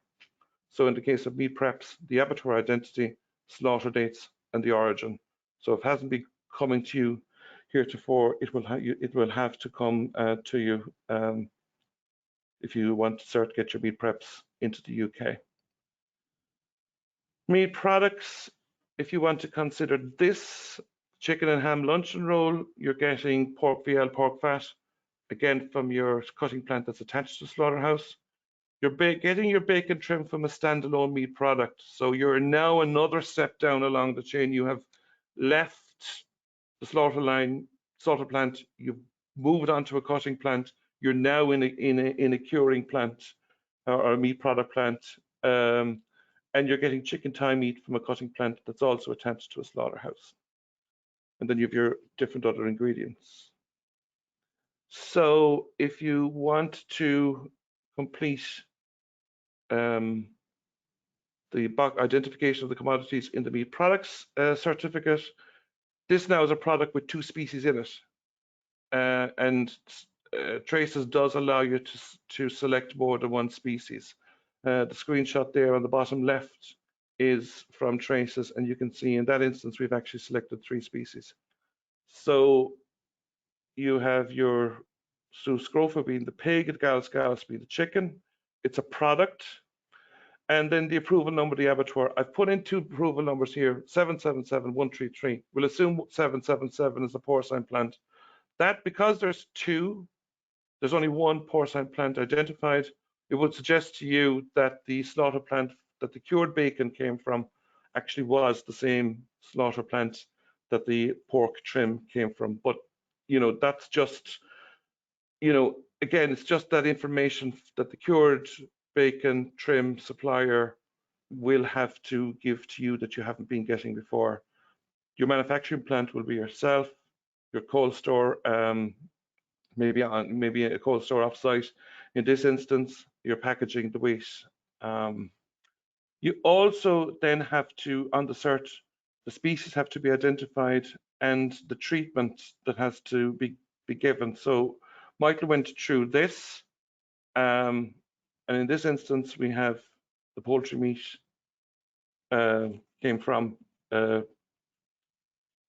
So in the case of meat preps, the abattoir identity, slaughter dates, and the origin. So if it hasn't been coming to you heretofore, it will have to come to you if you want to start to get your meat preps into the UK. Meat products, if you want to consider this chicken and ham luncheon roll, you're getting pork VL, pork fat, again from your cutting plant that's attached to the slaughterhouse. You're getting your bacon trim from a standalone meat product. So you're now another step down along the chain. You have left the slaughter plant, you've moved on to a cutting plant. You're now in a curing plant or a meat product plant. And you're getting chicken thigh meat from a cutting plant that's also attached to a slaughterhouse. And then you have your different other ingredients. So if you want to complete the identification of the commodities in the meat products certificate, this now is a product with 2 species in it. And Traces does allow you to select more than 1 species. The screenshot there on the bottom left is from Traces, and you can see in that instance we've actually selected 3 species. So you have your scrofa being the pig, the gallus being the chicken. It's a product. And then the approval number, the abattoir. I've put in 2 approval numbers here, 777133. We'll assume 777 is a porcine plant. That, because there's only 1 porcine plant identified, it would suggest to you that the slaughter plant that the cured bacon came from actually was the same slaughter plant that the pork trim came from. But, that's just, again, it's just that information that the cured bacon trim supplier will have to give to you that you haven't been getting before. Your manufacturing plant will be yourself, your cold store, maybe a cold store offsite. In this instance, you're packaging the wheat. You also then have to, on the cert, the species have to be identified and the treatment that has to be given. So Michael went through this, and in this instance, we have the poultry meat came from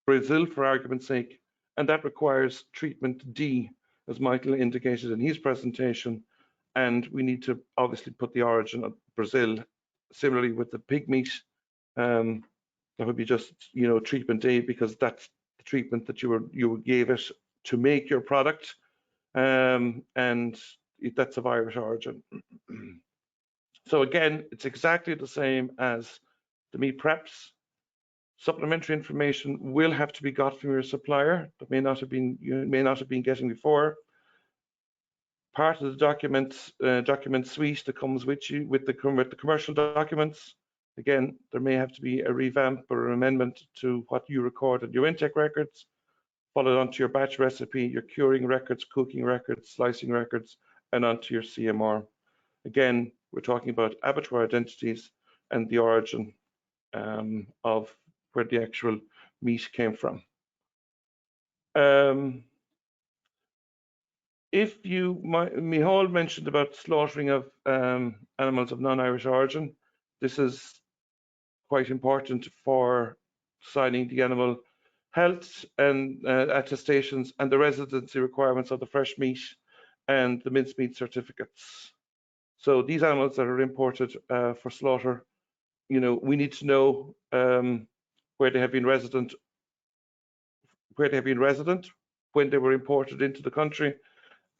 Brazil, for argument's sake, and that requires treatment D, as Michael indicated in his presentation, and we need to obviously put the origin of Brazil. Similarly with the pig meat, that would be just, you know, treatment A, because that's the treatment that you gave it to make your product, and that's of Irish origin. So again, it's exactly the same as the meat preps. Supplementary information will have to be got from your supplier that you may not have been getting before. Part of the document suite that comes with you with the commercial documents. Again, there may have to be a revamp or an amendment to what you record in your intake records, followed onto your batch recipe, your curing records, cooking records, slicing records, and onto your CMR. Again, we're talking about abattoir identities and the origin of where the actual meat came from. If you, Micheál mentioned about slaughtering of animals of non-Irish origin, this is quite important for signing the animal health and attestations and the residency requirements of the fresh meat and the mincemeat certificates. So these animals that are imported for slaughter, you know, we need to know where they have been resident, when they were imported into the country,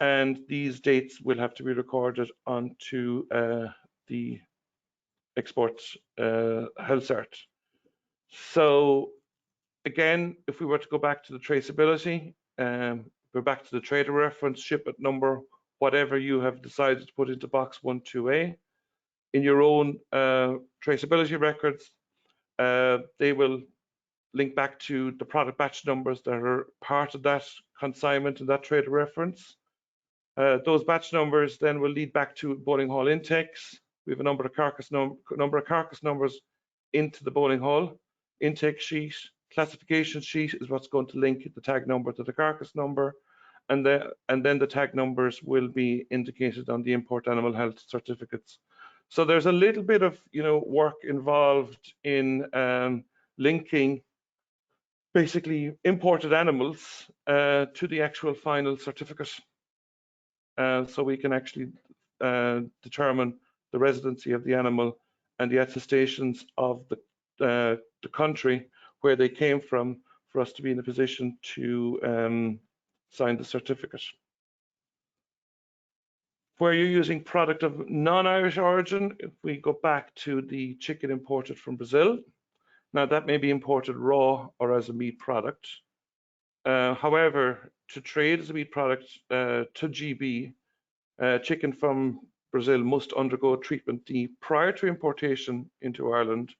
and these dates will have to be recorded onto the export health cert. So again, if we were to go back to the traceability, we're back to the trader reference, shipment number, whatever you have decided to put into box 12A. In your own traceability records, they will link back to the product batch numbers that are part of that consignment and that trader reference. Those batch numbers then will lead back to bowling hall intakes. We have a number of carcass numbers into the bowling hall intake sheet. Classification sheet is what's going to link the tag number to the carcass number, and then the tag numbers will be indicated on the import animal health certificates. So there's a little bit of, you know, work involved in linking basically imported animals to the actual final certificate. So we can actually determine the residency of the animal and the attestations of the country where they came from for us to be in a position to sign the certificate. Where you're using product of non-Irish origin, if we go back to the chicken imported from Brazil, now that may be imported raw or as a meat product. However, to trade as a meat product to GB, chicken from Brazil must undergo treatment D prior to importation into Ireland,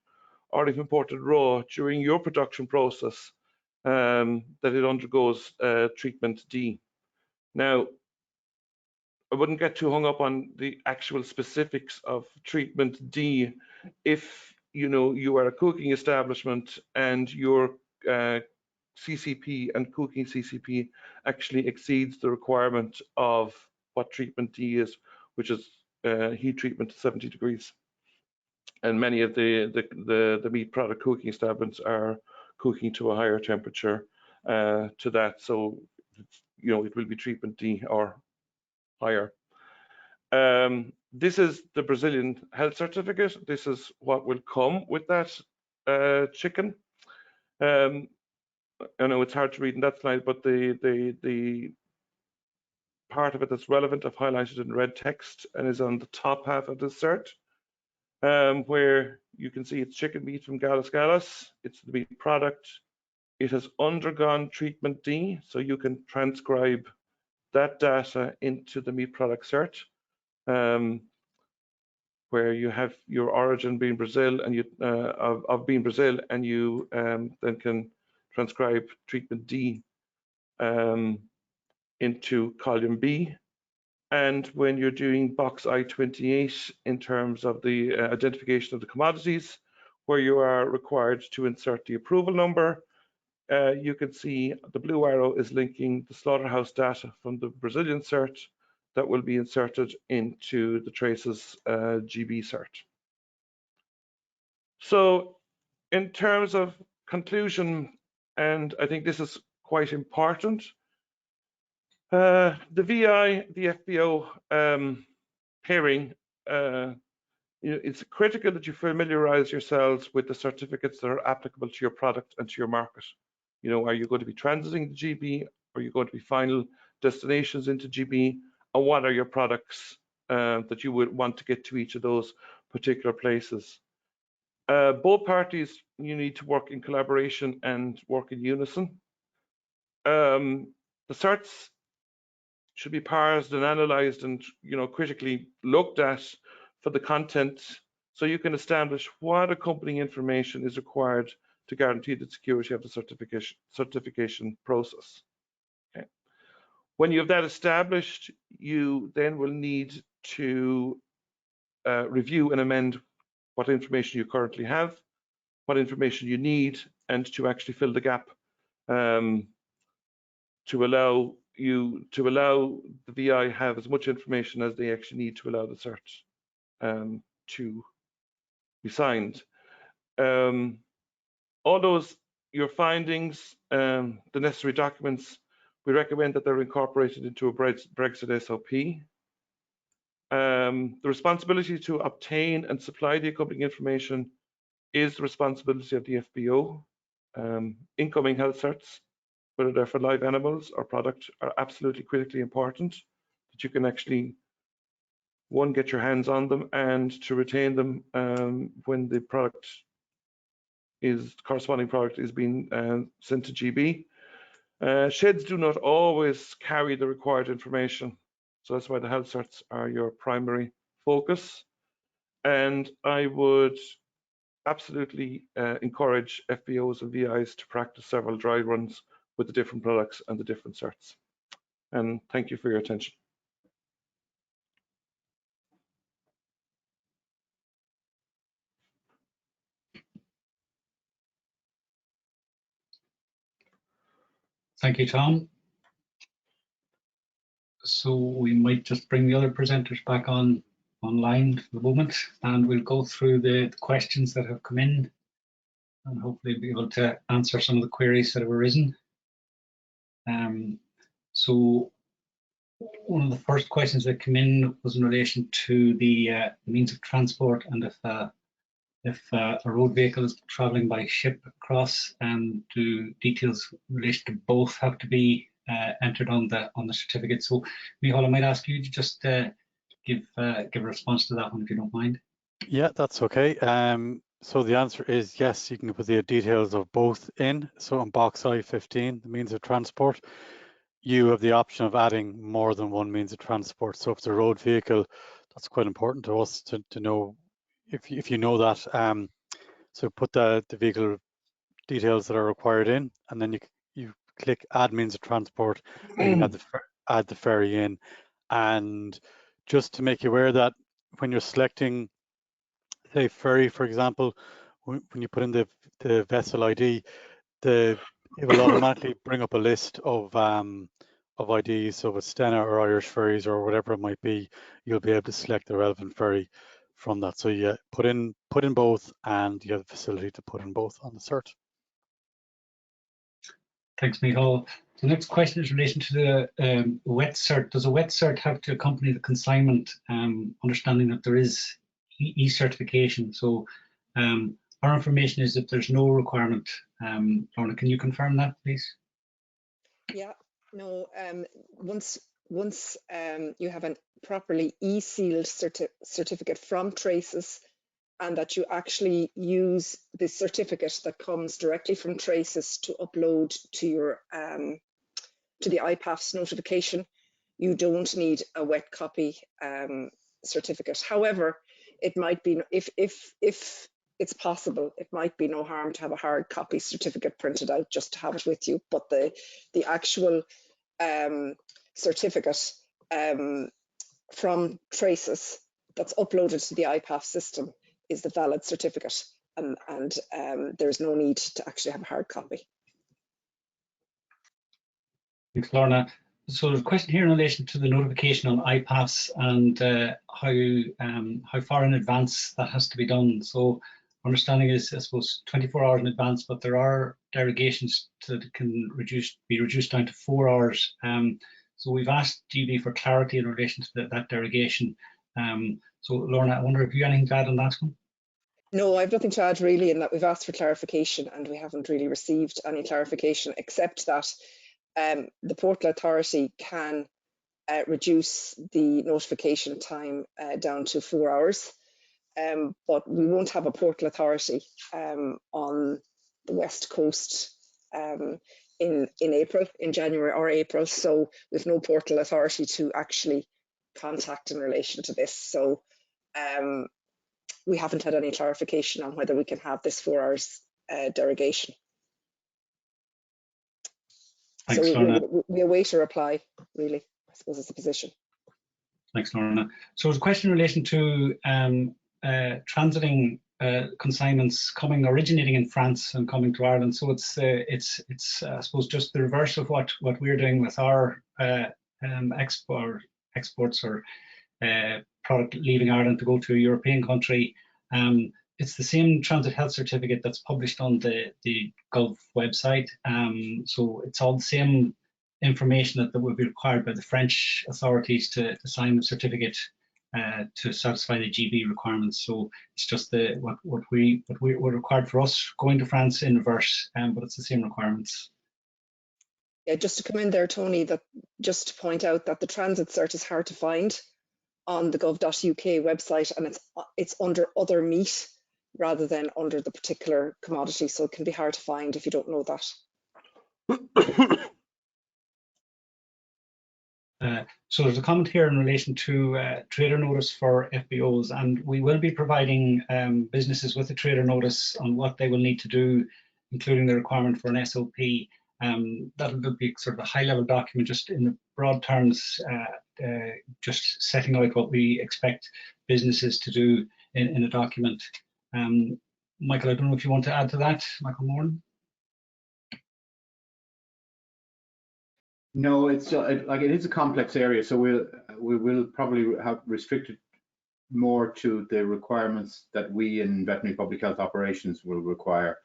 or if imported raw during your production process, that it undergoes treatment D. Now, I wouldn't get too hung up on the actual specifics of treatment D if you are a cooking establishment and your CCP and cooking CCP actually exceeds the requirement of what treatment D is, which is heat treatment to 70 degrees. And many of the meat product cooking establishments are cooking to a higher temperature to that, so it will be treatment D or higher. This is the Brazilian health certificate. This is what will come with that chicken. I know it's hard to read in that slide, but the part of it that's relevant I've highlighted in red text and is on the top half of the cert, where you can see it's chicken meat from Gallus Gallus. It's the meat product. It has undergone treatment D, so you can transcribe that data into the meat product cert, where you have your origin being Brazil and you of being Brazil, and you then can transcribe treatment D into column B. And when you're doing box I-28 in terms of the identification of the commodities, where you are required to insert the approval number, you can see the blue arrow is linking the slaughterhouse data from the Brazilian cert that will be inserted into the traces GB cert. So in terms of conclusion, and I think this is quite important, the VI, the FBO pairing, it's critical that you familiarize yourselves with the certificates that are applicable to your product and to your market. Are you going to be transiting to GB? Are you going to be final destinations into GB? And what are your products that you would want to get to each of those particular places? Both parties, you need to work in collaboration and work in unison. The certs should be parsed and analyzed and critically looked at for the content, so you can establish what accompanying information is required to guarantee the security of the certification process. Okay. When you have that established, you then will need to review and amend what information you currently have, what information you need, and to actually fill the gap to allow the VI have as much information as they actually need to allow the cert to be signed. All those, your findings, the necessary documents, we recommend that they're incorporated into a Brexit SOP. The responsibility to obtain and supply the accompanying information is the responsibility of the FBO. Incoming health certs, whether they're for live animals or product, are absolutely critically important, that you can actually, one, get your hands on them, and to retain them when the corresponding product is being sent to GB. Sheds do not always carry the required information, so that's why the health certs are your primary focus. And I would absolutely encourage FBOs and VIs to practice several dry runs with the different products and the different certs. And thank you for your attention. Thank you, Tom. So we might just bring the other presenters back online for the moment, and we'll go through the questions that have come in and hopefully be able to answer some of the queries that have arisen. So one of the first questions that came in was in relation to the means of transport, and if a road vehicle is travelling by ship across, do details in relation to both have to be entered on the certificate? So Micheál, I might ask you to just give a response to that one if you don't mind. Yeah, that's okay. So the answer is yes, you can put the details of both in. So on box I-15, the means of transport, you have the option of adding more than one means of transport. So if it's a road vehicle, that's quite important to us to know if you know that. So put the vehicle details that are required in, and then you click add means of transport, and you can add the ferry in. And just to make you aware that when you're selecting, say, ferry, for example, when you put in the vessel ID, it will automatically bring up a list of IDs. So if it's Stena or Irish Ferries or whatever it might be, you'll be able to select the relevant ferry from that. So you put in both, and you have the facility to put in both on the cert. Thanks, Micheál. The next question is in relation to the wet cert. Does a wet cert have to accompany the consignment, understanding that there is e-certification? So our information is that there's no requirement. Lorna, can you confirm that, please? Yeah, no, once you have a properly e-sealed certificate from Traces, and that you actually use the certificate that comes directly from Traces to upload to your to the IPAFS notification, you don't need a wet copy certificate. However, it might be if it's possible. It might be no harm to have a hard copy certificate printed out just to have it with you, but the actual certificate from Traces that's uploaded to the IPAF system is the valid certificate, and there's no need to actually have a hard copy. Thanks, Lorna. So there's a question here in relation to the notification on IPAFs and how far in advance that has to be done. So understanding is, I suppose, 24 hours in advance, but there are derogations that can be reduced down to 4 hours. So we've asked GB for clarity in relation to that derogation. So Lorna, I wonder if you have anything to add on that one? No, I have nothing to add really, in that we've asked for clarification and we haven't really received any clarification, except that the portal authority can reduce the notification time down to 4 hours, but we won't have a portal authority on the West Coast in April, in January or April, so we've no portal authority to actually contact in relation to this. So we haven't had any clarification on whether we can have this 4 hours derogation. Thanks, so Lorna. we await a reply, really, I suppose is the position. Thanks, Lorna. So there's a question in relation to transiting consignments originating in France and coming to Ireland. So it's I suppose just the reverse of what we're doing with our exports or product leaving Ireland to go to a European country. It's the same transit health certificate that's published on the Gov website. So it's all the same information that would be required by the French authorities to sign the certificate to satisfy the GB requirements. So it's just what were required for us going to France in reverse, but it's the same requirements. Yeah, just to come in there, Tony, that just to point out that the transit cert is hard to find on the gov.uk website, and it's under other meat rather than under the particular commodity, so it can be hard to find if you don't know that. So there's a comment here in relation to trader notice for FBOs, and we will be providing businesses with a trader notice on what they will need to do, including the requirement for an SOP. That will be sort of a high-level document, just in the broad terms, just setting out what we expect businesses to do in a document. Michael, I don't know if you want to add to that, Michael Moran? No, it's like it is a complex area, so we will probably have restricted more to the requirements that we in veterinary public health operations will require.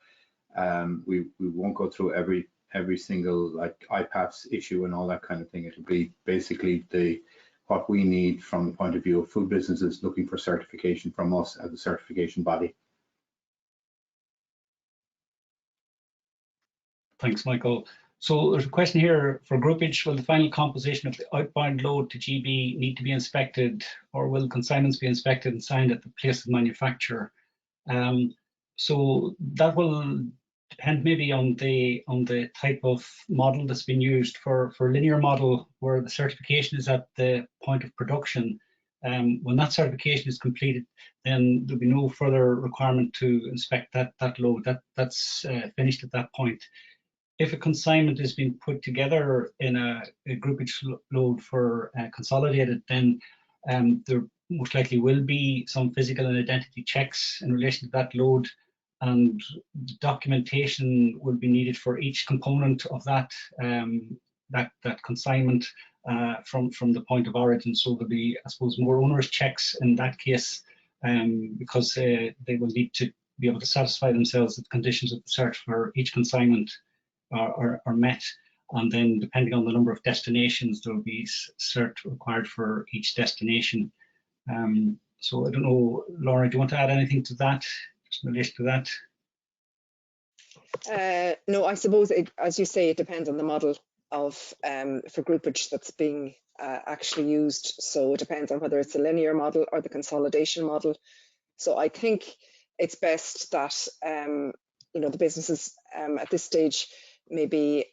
We won't go through every single like IPAFs issue and all that kind of thing. It'll be basically what we need from the point of view of food businesses looking for certification from us as a certification body. Thanks, Michael. So there's a question here for groupage. Will the final composition of the outbound load to GB need to be inspected, or will consignments be inspected and signed at the place of manufacture? So that will depend maybe on the type of model that's been used. For linear model, where the certification is at the point of production, when that certification is completed, then there'll be no further requirement to inspect that load. That's finished at that point. If a consignment is being put together in a groupage load for consolidated, then there most likely will be some physical and identity checks in relation to that load, and documentation will be needed for each component of that that consignment from the point of origin. So there'll be, I suppose, more onerous checks in that case, because they will need to be able to satisfy themselves that the conditions of the cert for each consignment are met, and then depending on the number of destinations, there will be cert required for each destination. So I don't know, Laura, do you want to add anything to that, just in relation to that? No, I suppose, as you say, it depends on the model of for groupage that's being actually used. So it depends on whether it's a linear model or the consolidation model. So I think it's best that the businesses at this stage maybe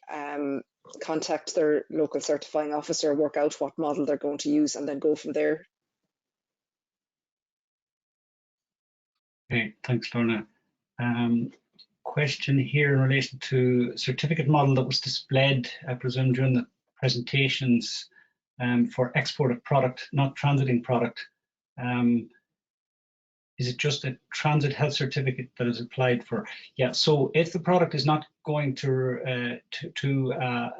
contact their local certifying officer, work out what model they're going to use, and then go from there. Okay, thanks, Lorna. Question here in relation to certificate model that was displayed, I presume, during the presentations for exported product, not transiting product. Is it just a transit health certificate that is applied for? Yeah, so if the product is not going to a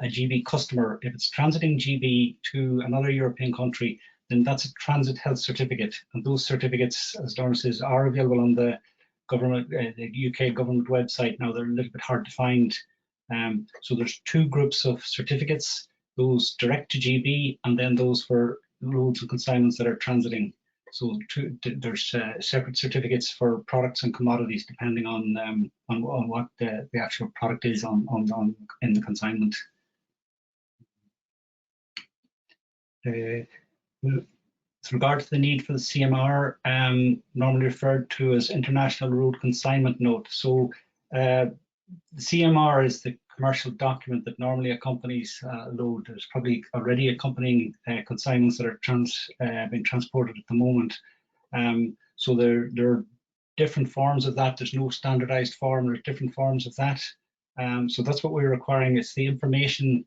GB customer, if it's transiting GB to another European country, then that's a transit health certificate. And those certificates, as Lorna says, are available on the government, the UK government website. Now they're a little bit hard to find. So there's two groups of certificates, those direct to GB and then those for loads and consignments that are transiting. So there's separate certificates for products and commodities depending on what the actual product is in the consignment. With regard to the need for the CMR, normally referred to as International Road Consignment Note. So the CMR is the commercial document that normally accompanies load. There's probably already accompanying consignments that are being transported at the moment. So there are different forms of that. There's no standardized form. There's different forms of that. So that's what we're requiring. It's the information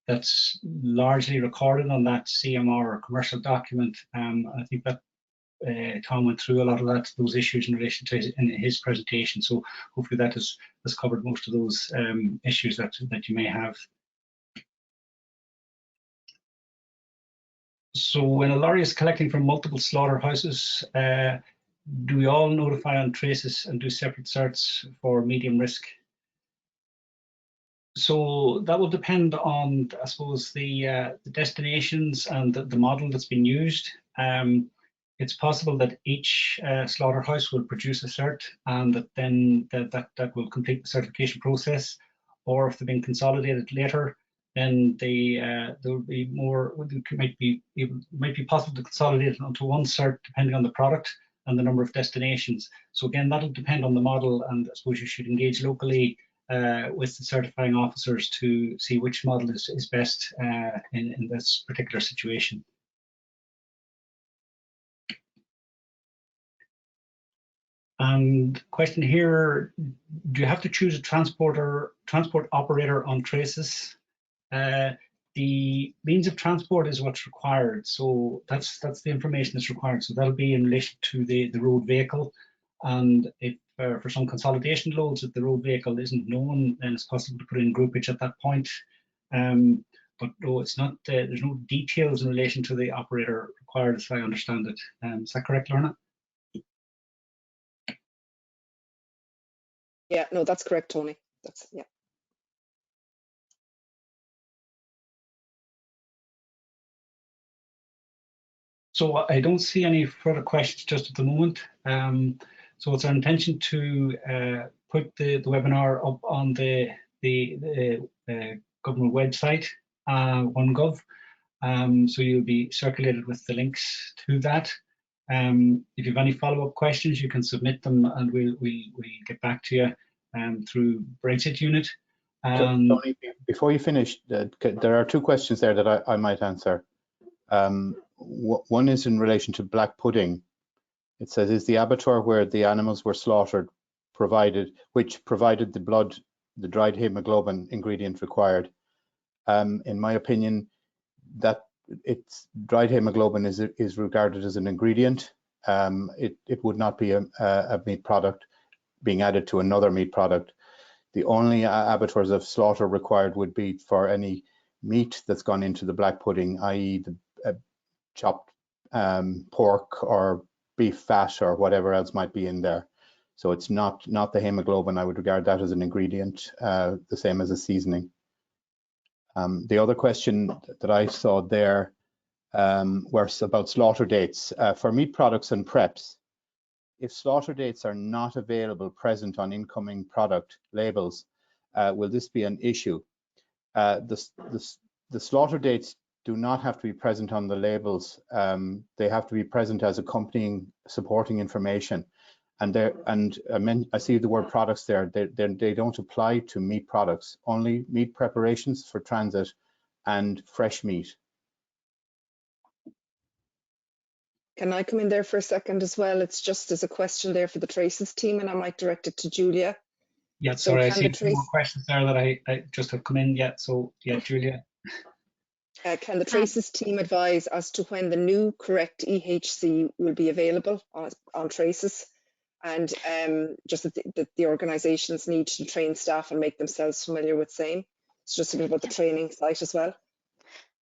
that's largely recorded on that CMR or commercial document. I think that Tom went through a lot of those issues in relation to in his presentation. So hopefully that has covered most of those issues that you may have. So when a lorry is collecting from multiple slaughterhouses, do we all notify on traces and do separate certs for medium risk? So that will depend on, I suppose, the destinations and the model that's been used. It's possible that each slaughterhouse will produce a cert and that then that will complete the certification process. Or if they've been consolidated later, then there will be more. It might be possible to consolidate it onto one cert depending on the product and the number of destinations. So again, that'll depend on the model, and I suppose you should engage locally with the certifying officers to see which model is best in this particular situation. And question here, do you have to choose a transport operator on traces? The means of transport is what's required. So that's the information that's required. So that'll be in relation to the road vehicle. And if for some consolidation loads, if the road vehicle isn't known, then it's possible to put in groupage at that point. But no, it's not. There's no details in relation to the operator required, as I understand it. Is that correct, Lorna? Yeah, no, that's correct, Tony. That's, yeah. So I don't see any further questions just at the moment. So it's our intention to put the webinar up on the government website, OneGov. So you'll be circulated with the links to that. If you have any follow-up questions, you can submit them, and we'll get back to you through Brexit unit. Tony, before you finish, there are two questions there that I might answer. One is in relation to black pudding. It says, is the abattoir where the animals were slaughtered which provided the blood, the dried hemoglobin ingredient required? In my opinion, that dried hemoglobin is regarded as an ingredient. It would not be a meat product being added to another meat product. The only abattoirs of slaughter required would be for any meat that's gone into the black pudding, i.e. the chopped pork or beef fat or whatever else might be in there. So it's not the hemoglobin. I would regard that as an ingredient, the same as a seasoning. The other question that I saw there was about slaughter dates. For meat products and preps, if slaughter dates are not available present on incoming product labels, will this be an issue? The slaughter dates do not have to be present on the labels. They have to be present as accompanying supporting information. And I see the word products there. They don't apply to meat products, only meat preparations for transit and fresh meat. Can I come in there for a second as well? It's just as a question there for the traces team, and I might direct it to Julia. Yeah, So sorry, I can see the a few more questions there that I just have come in yet. So yeah, Julia. Can the traces team advise as to when the new correct EHC will be available on traces? And just that the organisations need to train staff and make themselves familiar with same. It's just a bit about the training site as well.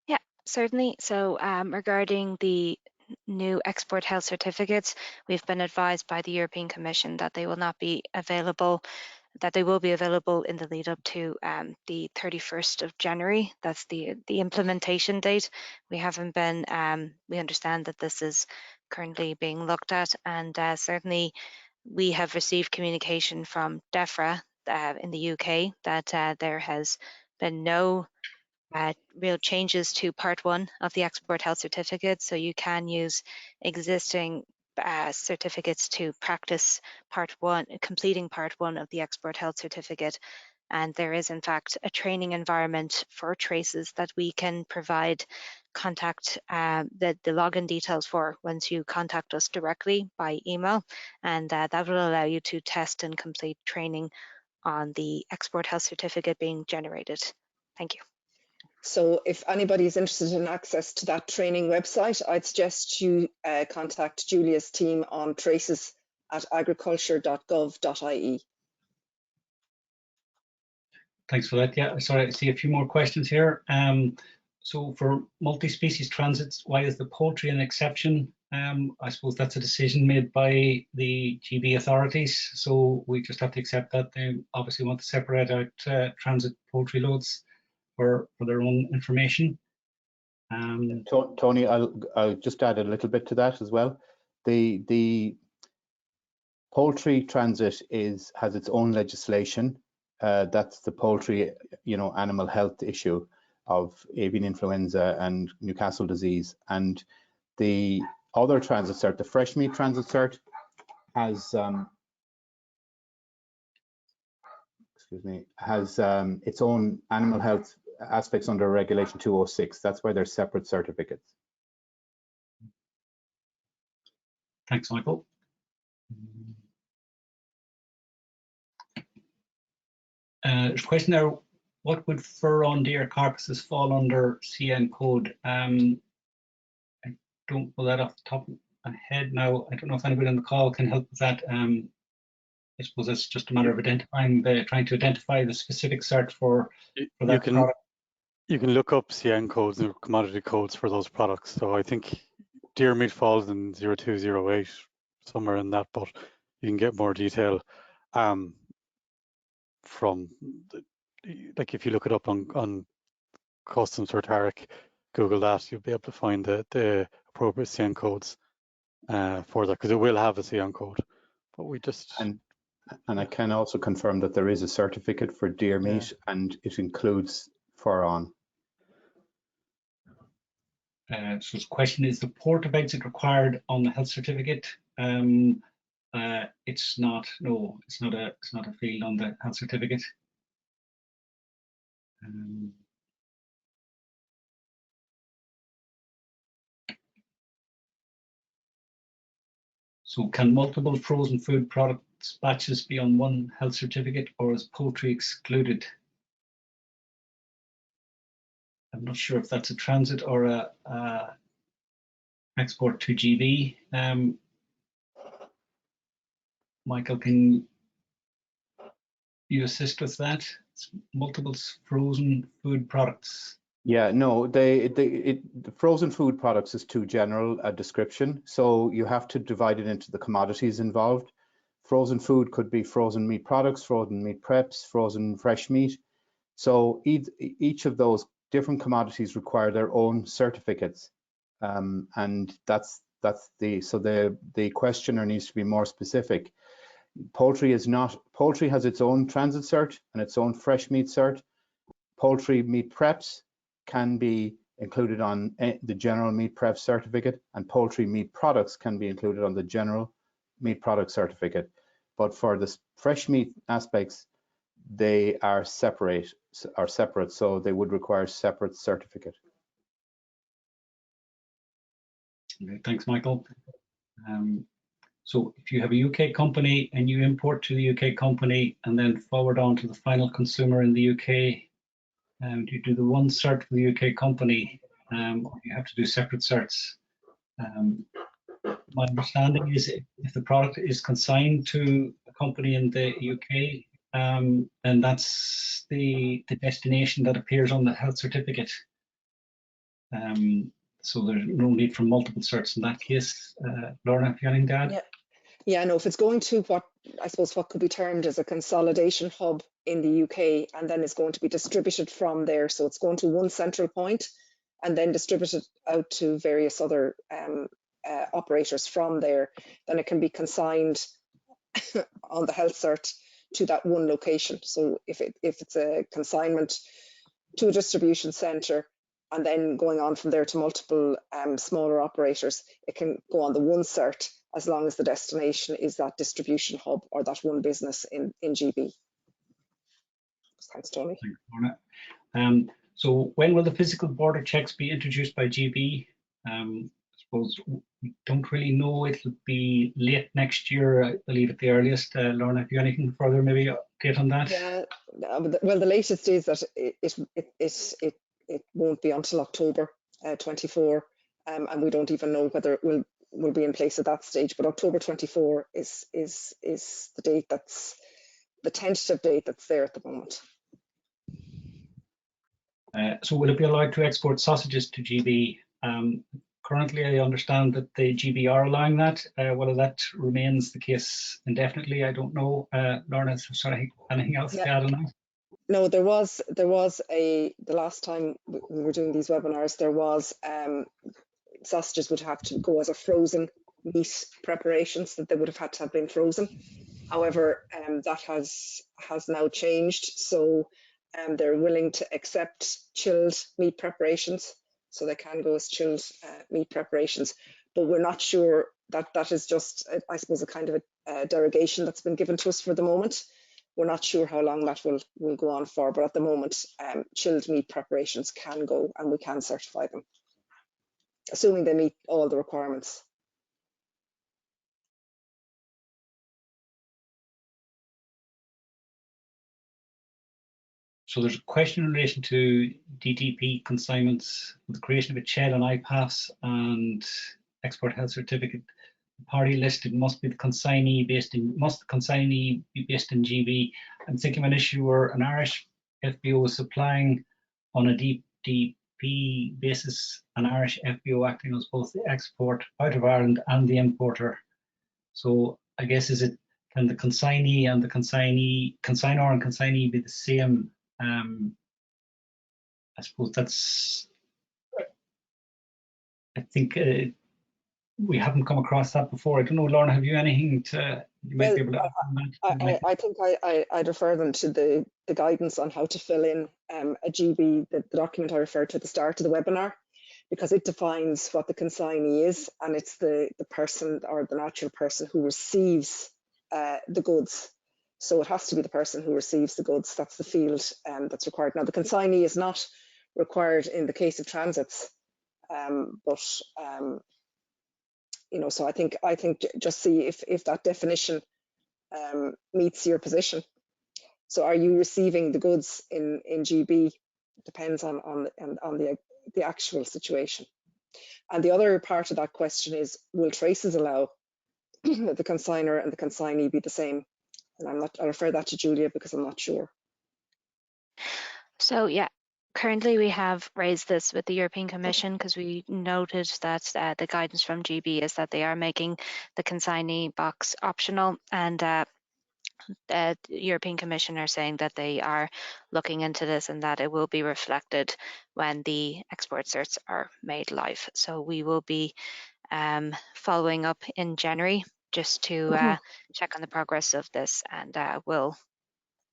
Yeah, certainly. So regarding the new export health certificates, we've been advised by the European Commission that they will not be available, that they will be available in the lead up to the 31st of January. That's the implementation date. We haven't been, we understand that this is currently being looked at, and certainly we have received communication from DEFRA in the UK that there has been no real changes to part 1 of the export health certificate. So you can use existing certificates to practice part 1, completing part 1 of the export health certificate. And there is in fact a training environment for traces that we can provide contact the login details for once you contact us directly by email, and that will allow you to test and complete training on the export health certificate being generated. Thank you. So if anybody is interested in access to that training website, I'd suggest you contact Julia's team on traces@agriculture.gov.ie. Thanks for that. Yeah, sorry, I see a few more questions here. So for multi-species transits, why is the poultry an exception? I suppose that's a decision made by the GB authorities. So we just have to accept that they obviously want to separate out transit poultry loads for their own information. Tony, I'll just add a little bit to that as well. The poultry transit has its own legislation. That's the poultry, animal health issue of avian influenza and Newcastle disease. And the other transit cert, the fresh meat transit cert, has its own animal health aspects under Regulation 206. That's why they're separate certificates. Thanks, Michael. There's a question there, what would fur on deer carcasses fall under CN code? I don't know that off the top of my head now. I don't know if anybody on the call can help with that. I suppose it's just a matter of identifying trying to identify the specific cert for that product. You can look up CN codes and commodity codes for those products. So I think deer meat falls in 0208, somewhere in that, but you can get more detail from, like if you look it up on Customs or Tariq, Google that, you'll be able to find the appropriate CN codes for that, because it will have a CN code. But we just... And I can also confirm that there is a certificate for deer meat, and it includes fur on. So the question is, the port of exit required on the health certificate? It's not. No, it's not a field on the health certificate. So can multiple frozen food products batches be on one health certificate, or is poultry excluded? I'm not sure if that's a transit or a export to GB. Michael, can you assist with that? It's multiple frozen food products. Yeah, no, the frozen food products is too general a description, so you have to divide it into the commodities involved. Frozen food could be frozen meat products, frozen meat preps, frozen fresh meat. So each of those different commodities require their own certificates, and that's the questioner needs to be more specific. Poultry has its own transit cert and its own fresh meat cert. Poultry meat preps can be included on the general meat prep certificate, and poultry meat products can be included on the general meat product certificate. But for the fresh meat aspects, they are separate, so they would require separate certificate. Okay, thanks, Michael. So if you have a UK company and you import to the UK company and then forward on to the final consumer in the UK, you do the one cert for the UK company, you have to do separate certs. My understanding is if the product is consigned to a company in the UK, then that's the destination that appears on the health certificate. So there's no need for multiple certs in that case. Lorna, have you anything to add? Yeah, no, if it's going to what I suppose what could be termed as a consolidation hub in the UK, and then it's going to be distributed from there. So it's going to one central point and then distributed out to various other operators from there. Then it can be consigned on the health cert to that one location. So if it's a consignment to a distribution centre, and then going on from there to multiple smaller operators, it can go on the one cert as long as the destination is that distribution hub or that one business in GB. Thanks, Tony. Thanks, Lorna. So when will the physical border checks be introduced by GB? I suppose we don't really know. It'll be late next year, I believe, at the earliest. Lorna, have you anything further maybe update on that? Yeah, well, the latest is that it won't be until October 24, and we don't even know whether it will be in place at that stage. But October 24 is the date that's the tentative date that's there at the moment. So will it be allowed to export sausages to GB? Currently, I understand that the GB are allowing that. Whether that remains the case indefinitely, I don't know. Lorna, sorry, anything else to add on that? No, there was the last time we were doing these webinars, there was sausages would have to go as a frozen meat preparations, that they would have had to have been frozen. However, that has now changed, so they're willing to accept chilled meat preparations, so they can go as chilled meat preparations. But we're not sure that is just, I suppose, a kind of a derogation that's been given to us for the moment. We're not sure how long that will go on for, but at the moment, chilled meat preparations can go and we can certify them, assuming they meet all the requirements. So there's a question in relation to DTP consignments, with the creation of a CHED and IPAS and export health certificate. The party listed must be the consignee must the consignee be based in GB. I'm thinking of an issue where an Irish FBO is supplying on a DTP basis, an Irish FBO acting as both the export out of Ireland and the importer. So I guess can the consignee and the consignor and consignee be the same? I suppose that's, I think we haven't come across that before. I don't know, Lorna, have you anything you might be able to add on that? I think I'd refer them to the guidance on how to fill in a GB, the document I referred to at the start of the webinar, because it defines what the consignee is, and it's the person or the natural person who receives the goods. So it has to be the person who receives the goods. That's the field that's required. Now, the consignee is not required in the case of transits, but you know, so I think just see if that definition meets your position. So, are you receiving the goods in GB? It depends on the actual situation. And the other part of that question is, will traces allow the consignor and the consignee be the same? And I'll refer that to Julia because I'm not sure. So yeah, currently we have raised this with the European Commission because we noted that the guidance from GB is that they are making the consignee box optional, and the European Commission are saying that they are looking into this and that it will be reflected when the export certs are made live. So we will be following up in January just to check on the progress of this, and we'll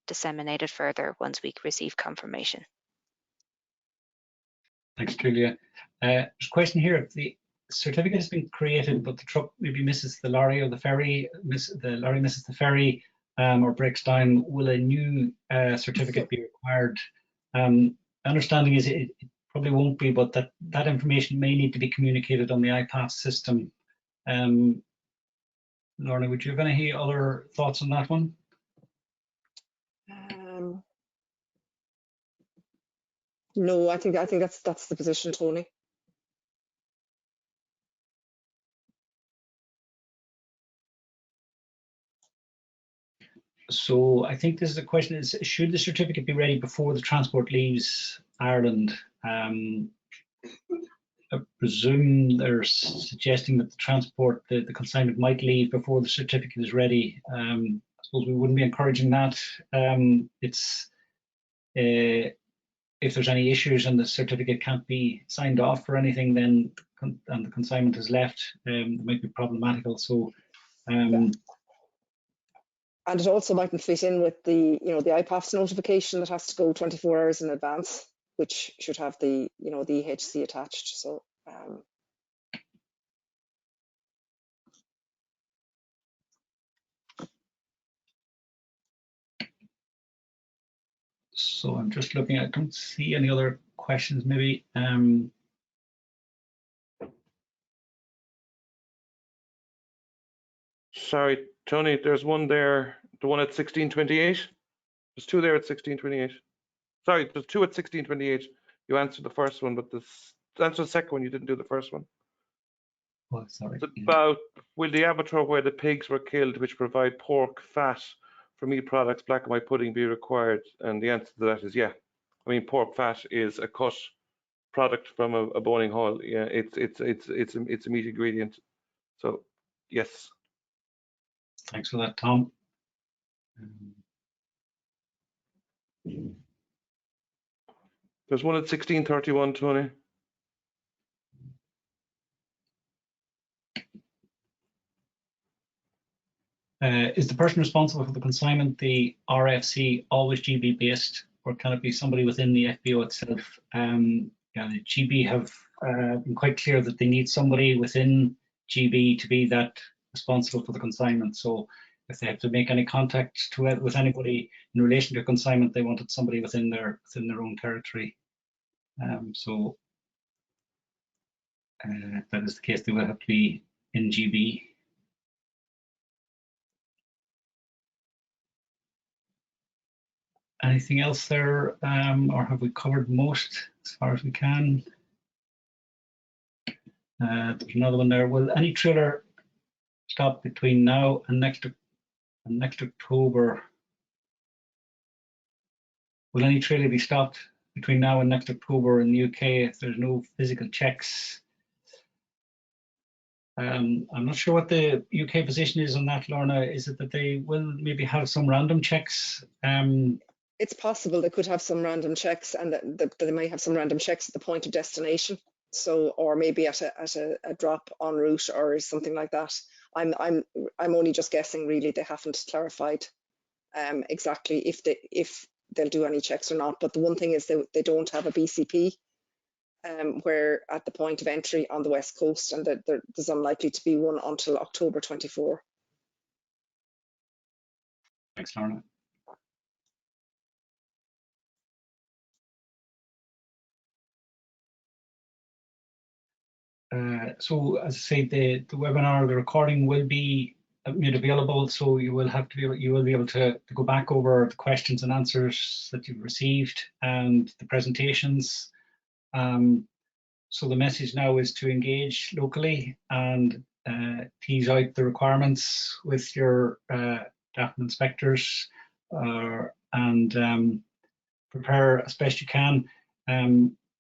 disseminate it further once we receive confirmation. Thanks, Julia. There's a question here: if the certificate has been created, but the truck maybe misses the lorry or the ferry, the lorry misses the ferry or breaks down, will a new certificate be required? Understanding is it probably won't be, but that information may need to be communicated on the iPath system. Lorna, would you have any other thoughts on that one? No, I think that's the position, Tony. So I think this is a question: is should the certificate be ready before the transport leaves Ireland? I presume they're suggesting that the consignment might leave before the certificate is ready. I suppose we wouldn't be encouraging that. If there's any issues and the certificate can't be signed off or anything, then and the consignment is left, it might be problematical. So. And it also mightn't fit in with the, the IPAF's notification that has to go 24 hours in advance, which should have the, the EHC attached. So. So I'm just looking, I don't see any other questions, maybe. Sorry, Tony, there's one there, the one at 1628. There's two there at 1628. Sorry, there's two at 1628. You answered the first one, but answer the second one, you didn't do the first one. Oh, sorry. It's about, will the abattoir where the pigs were killed, which provide pork fat for meat products, black and white pudding, be required? And the answer to that is yeah. I mean, pork fat is a cut product from a boning hall. Yeah, it's a meat ingredient. So yes. Thanks for that, Tom. There's one at 1631, Tony. Is the person responsible for the consignment the RFC always GB based, or can it be somebody within the FBO itself? Yeah, the GB have been quite clear that they need somebody within GB to be that responsible for the consignment. So if they have to make any contact with anybody in relation to consignment, they wanted somebody within their own territory. So if that is the case, they will have to be in GB. Anything else there, or have we covered most as far as we can? There's another one there. Will any trailer stop between now and next October? Will any trailer be stopped between now and next October in the UK if there's no physical checks? I'm not sure what the UK position is on that, Lorna. Is it that they will maybe have some random checks? It's possible they could have some random checks, and that they might have some random checks at the point of destination. So, or maybe at a drop en route or something like that. I'm only just guessing, really. They haven't clarified exactly if they'll do any checks or not. But the one thing is they don't have a BCP where at the point of entry on the West Coast, and that there's unlikely to be one until October 24. Thanks, Lorna. So as I say, the webinar, the recording will be made available, so you will be able to go back over the questions and answers that you've received and the presentations. So the message now is to engage locally and tease out the requirements with your staff and inspectors, and prepare as best you can.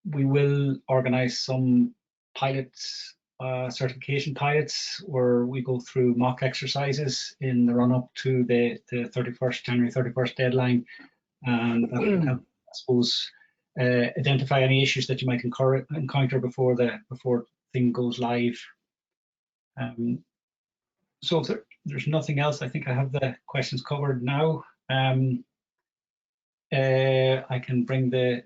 We will organise some pilots, certification pilots, where we go through mock exercises in the run-up to the January 31st deadline, and that will help, I suppose, identify any issues that you might encounter before thing goes live. So if there's nothing else, I think I have the questions covered now. I can bring the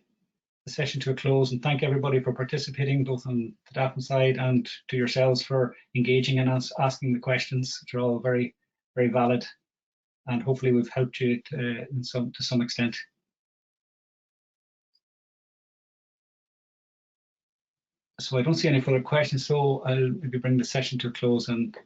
session to a close and thank everybody for participating, both on the Devlin side and to yourselves for engaging and asking the questions, which are all very, very valid, and hopefully we've helped you to some extent. So I don't see any further questions, so I'll maybe bring the session to a close and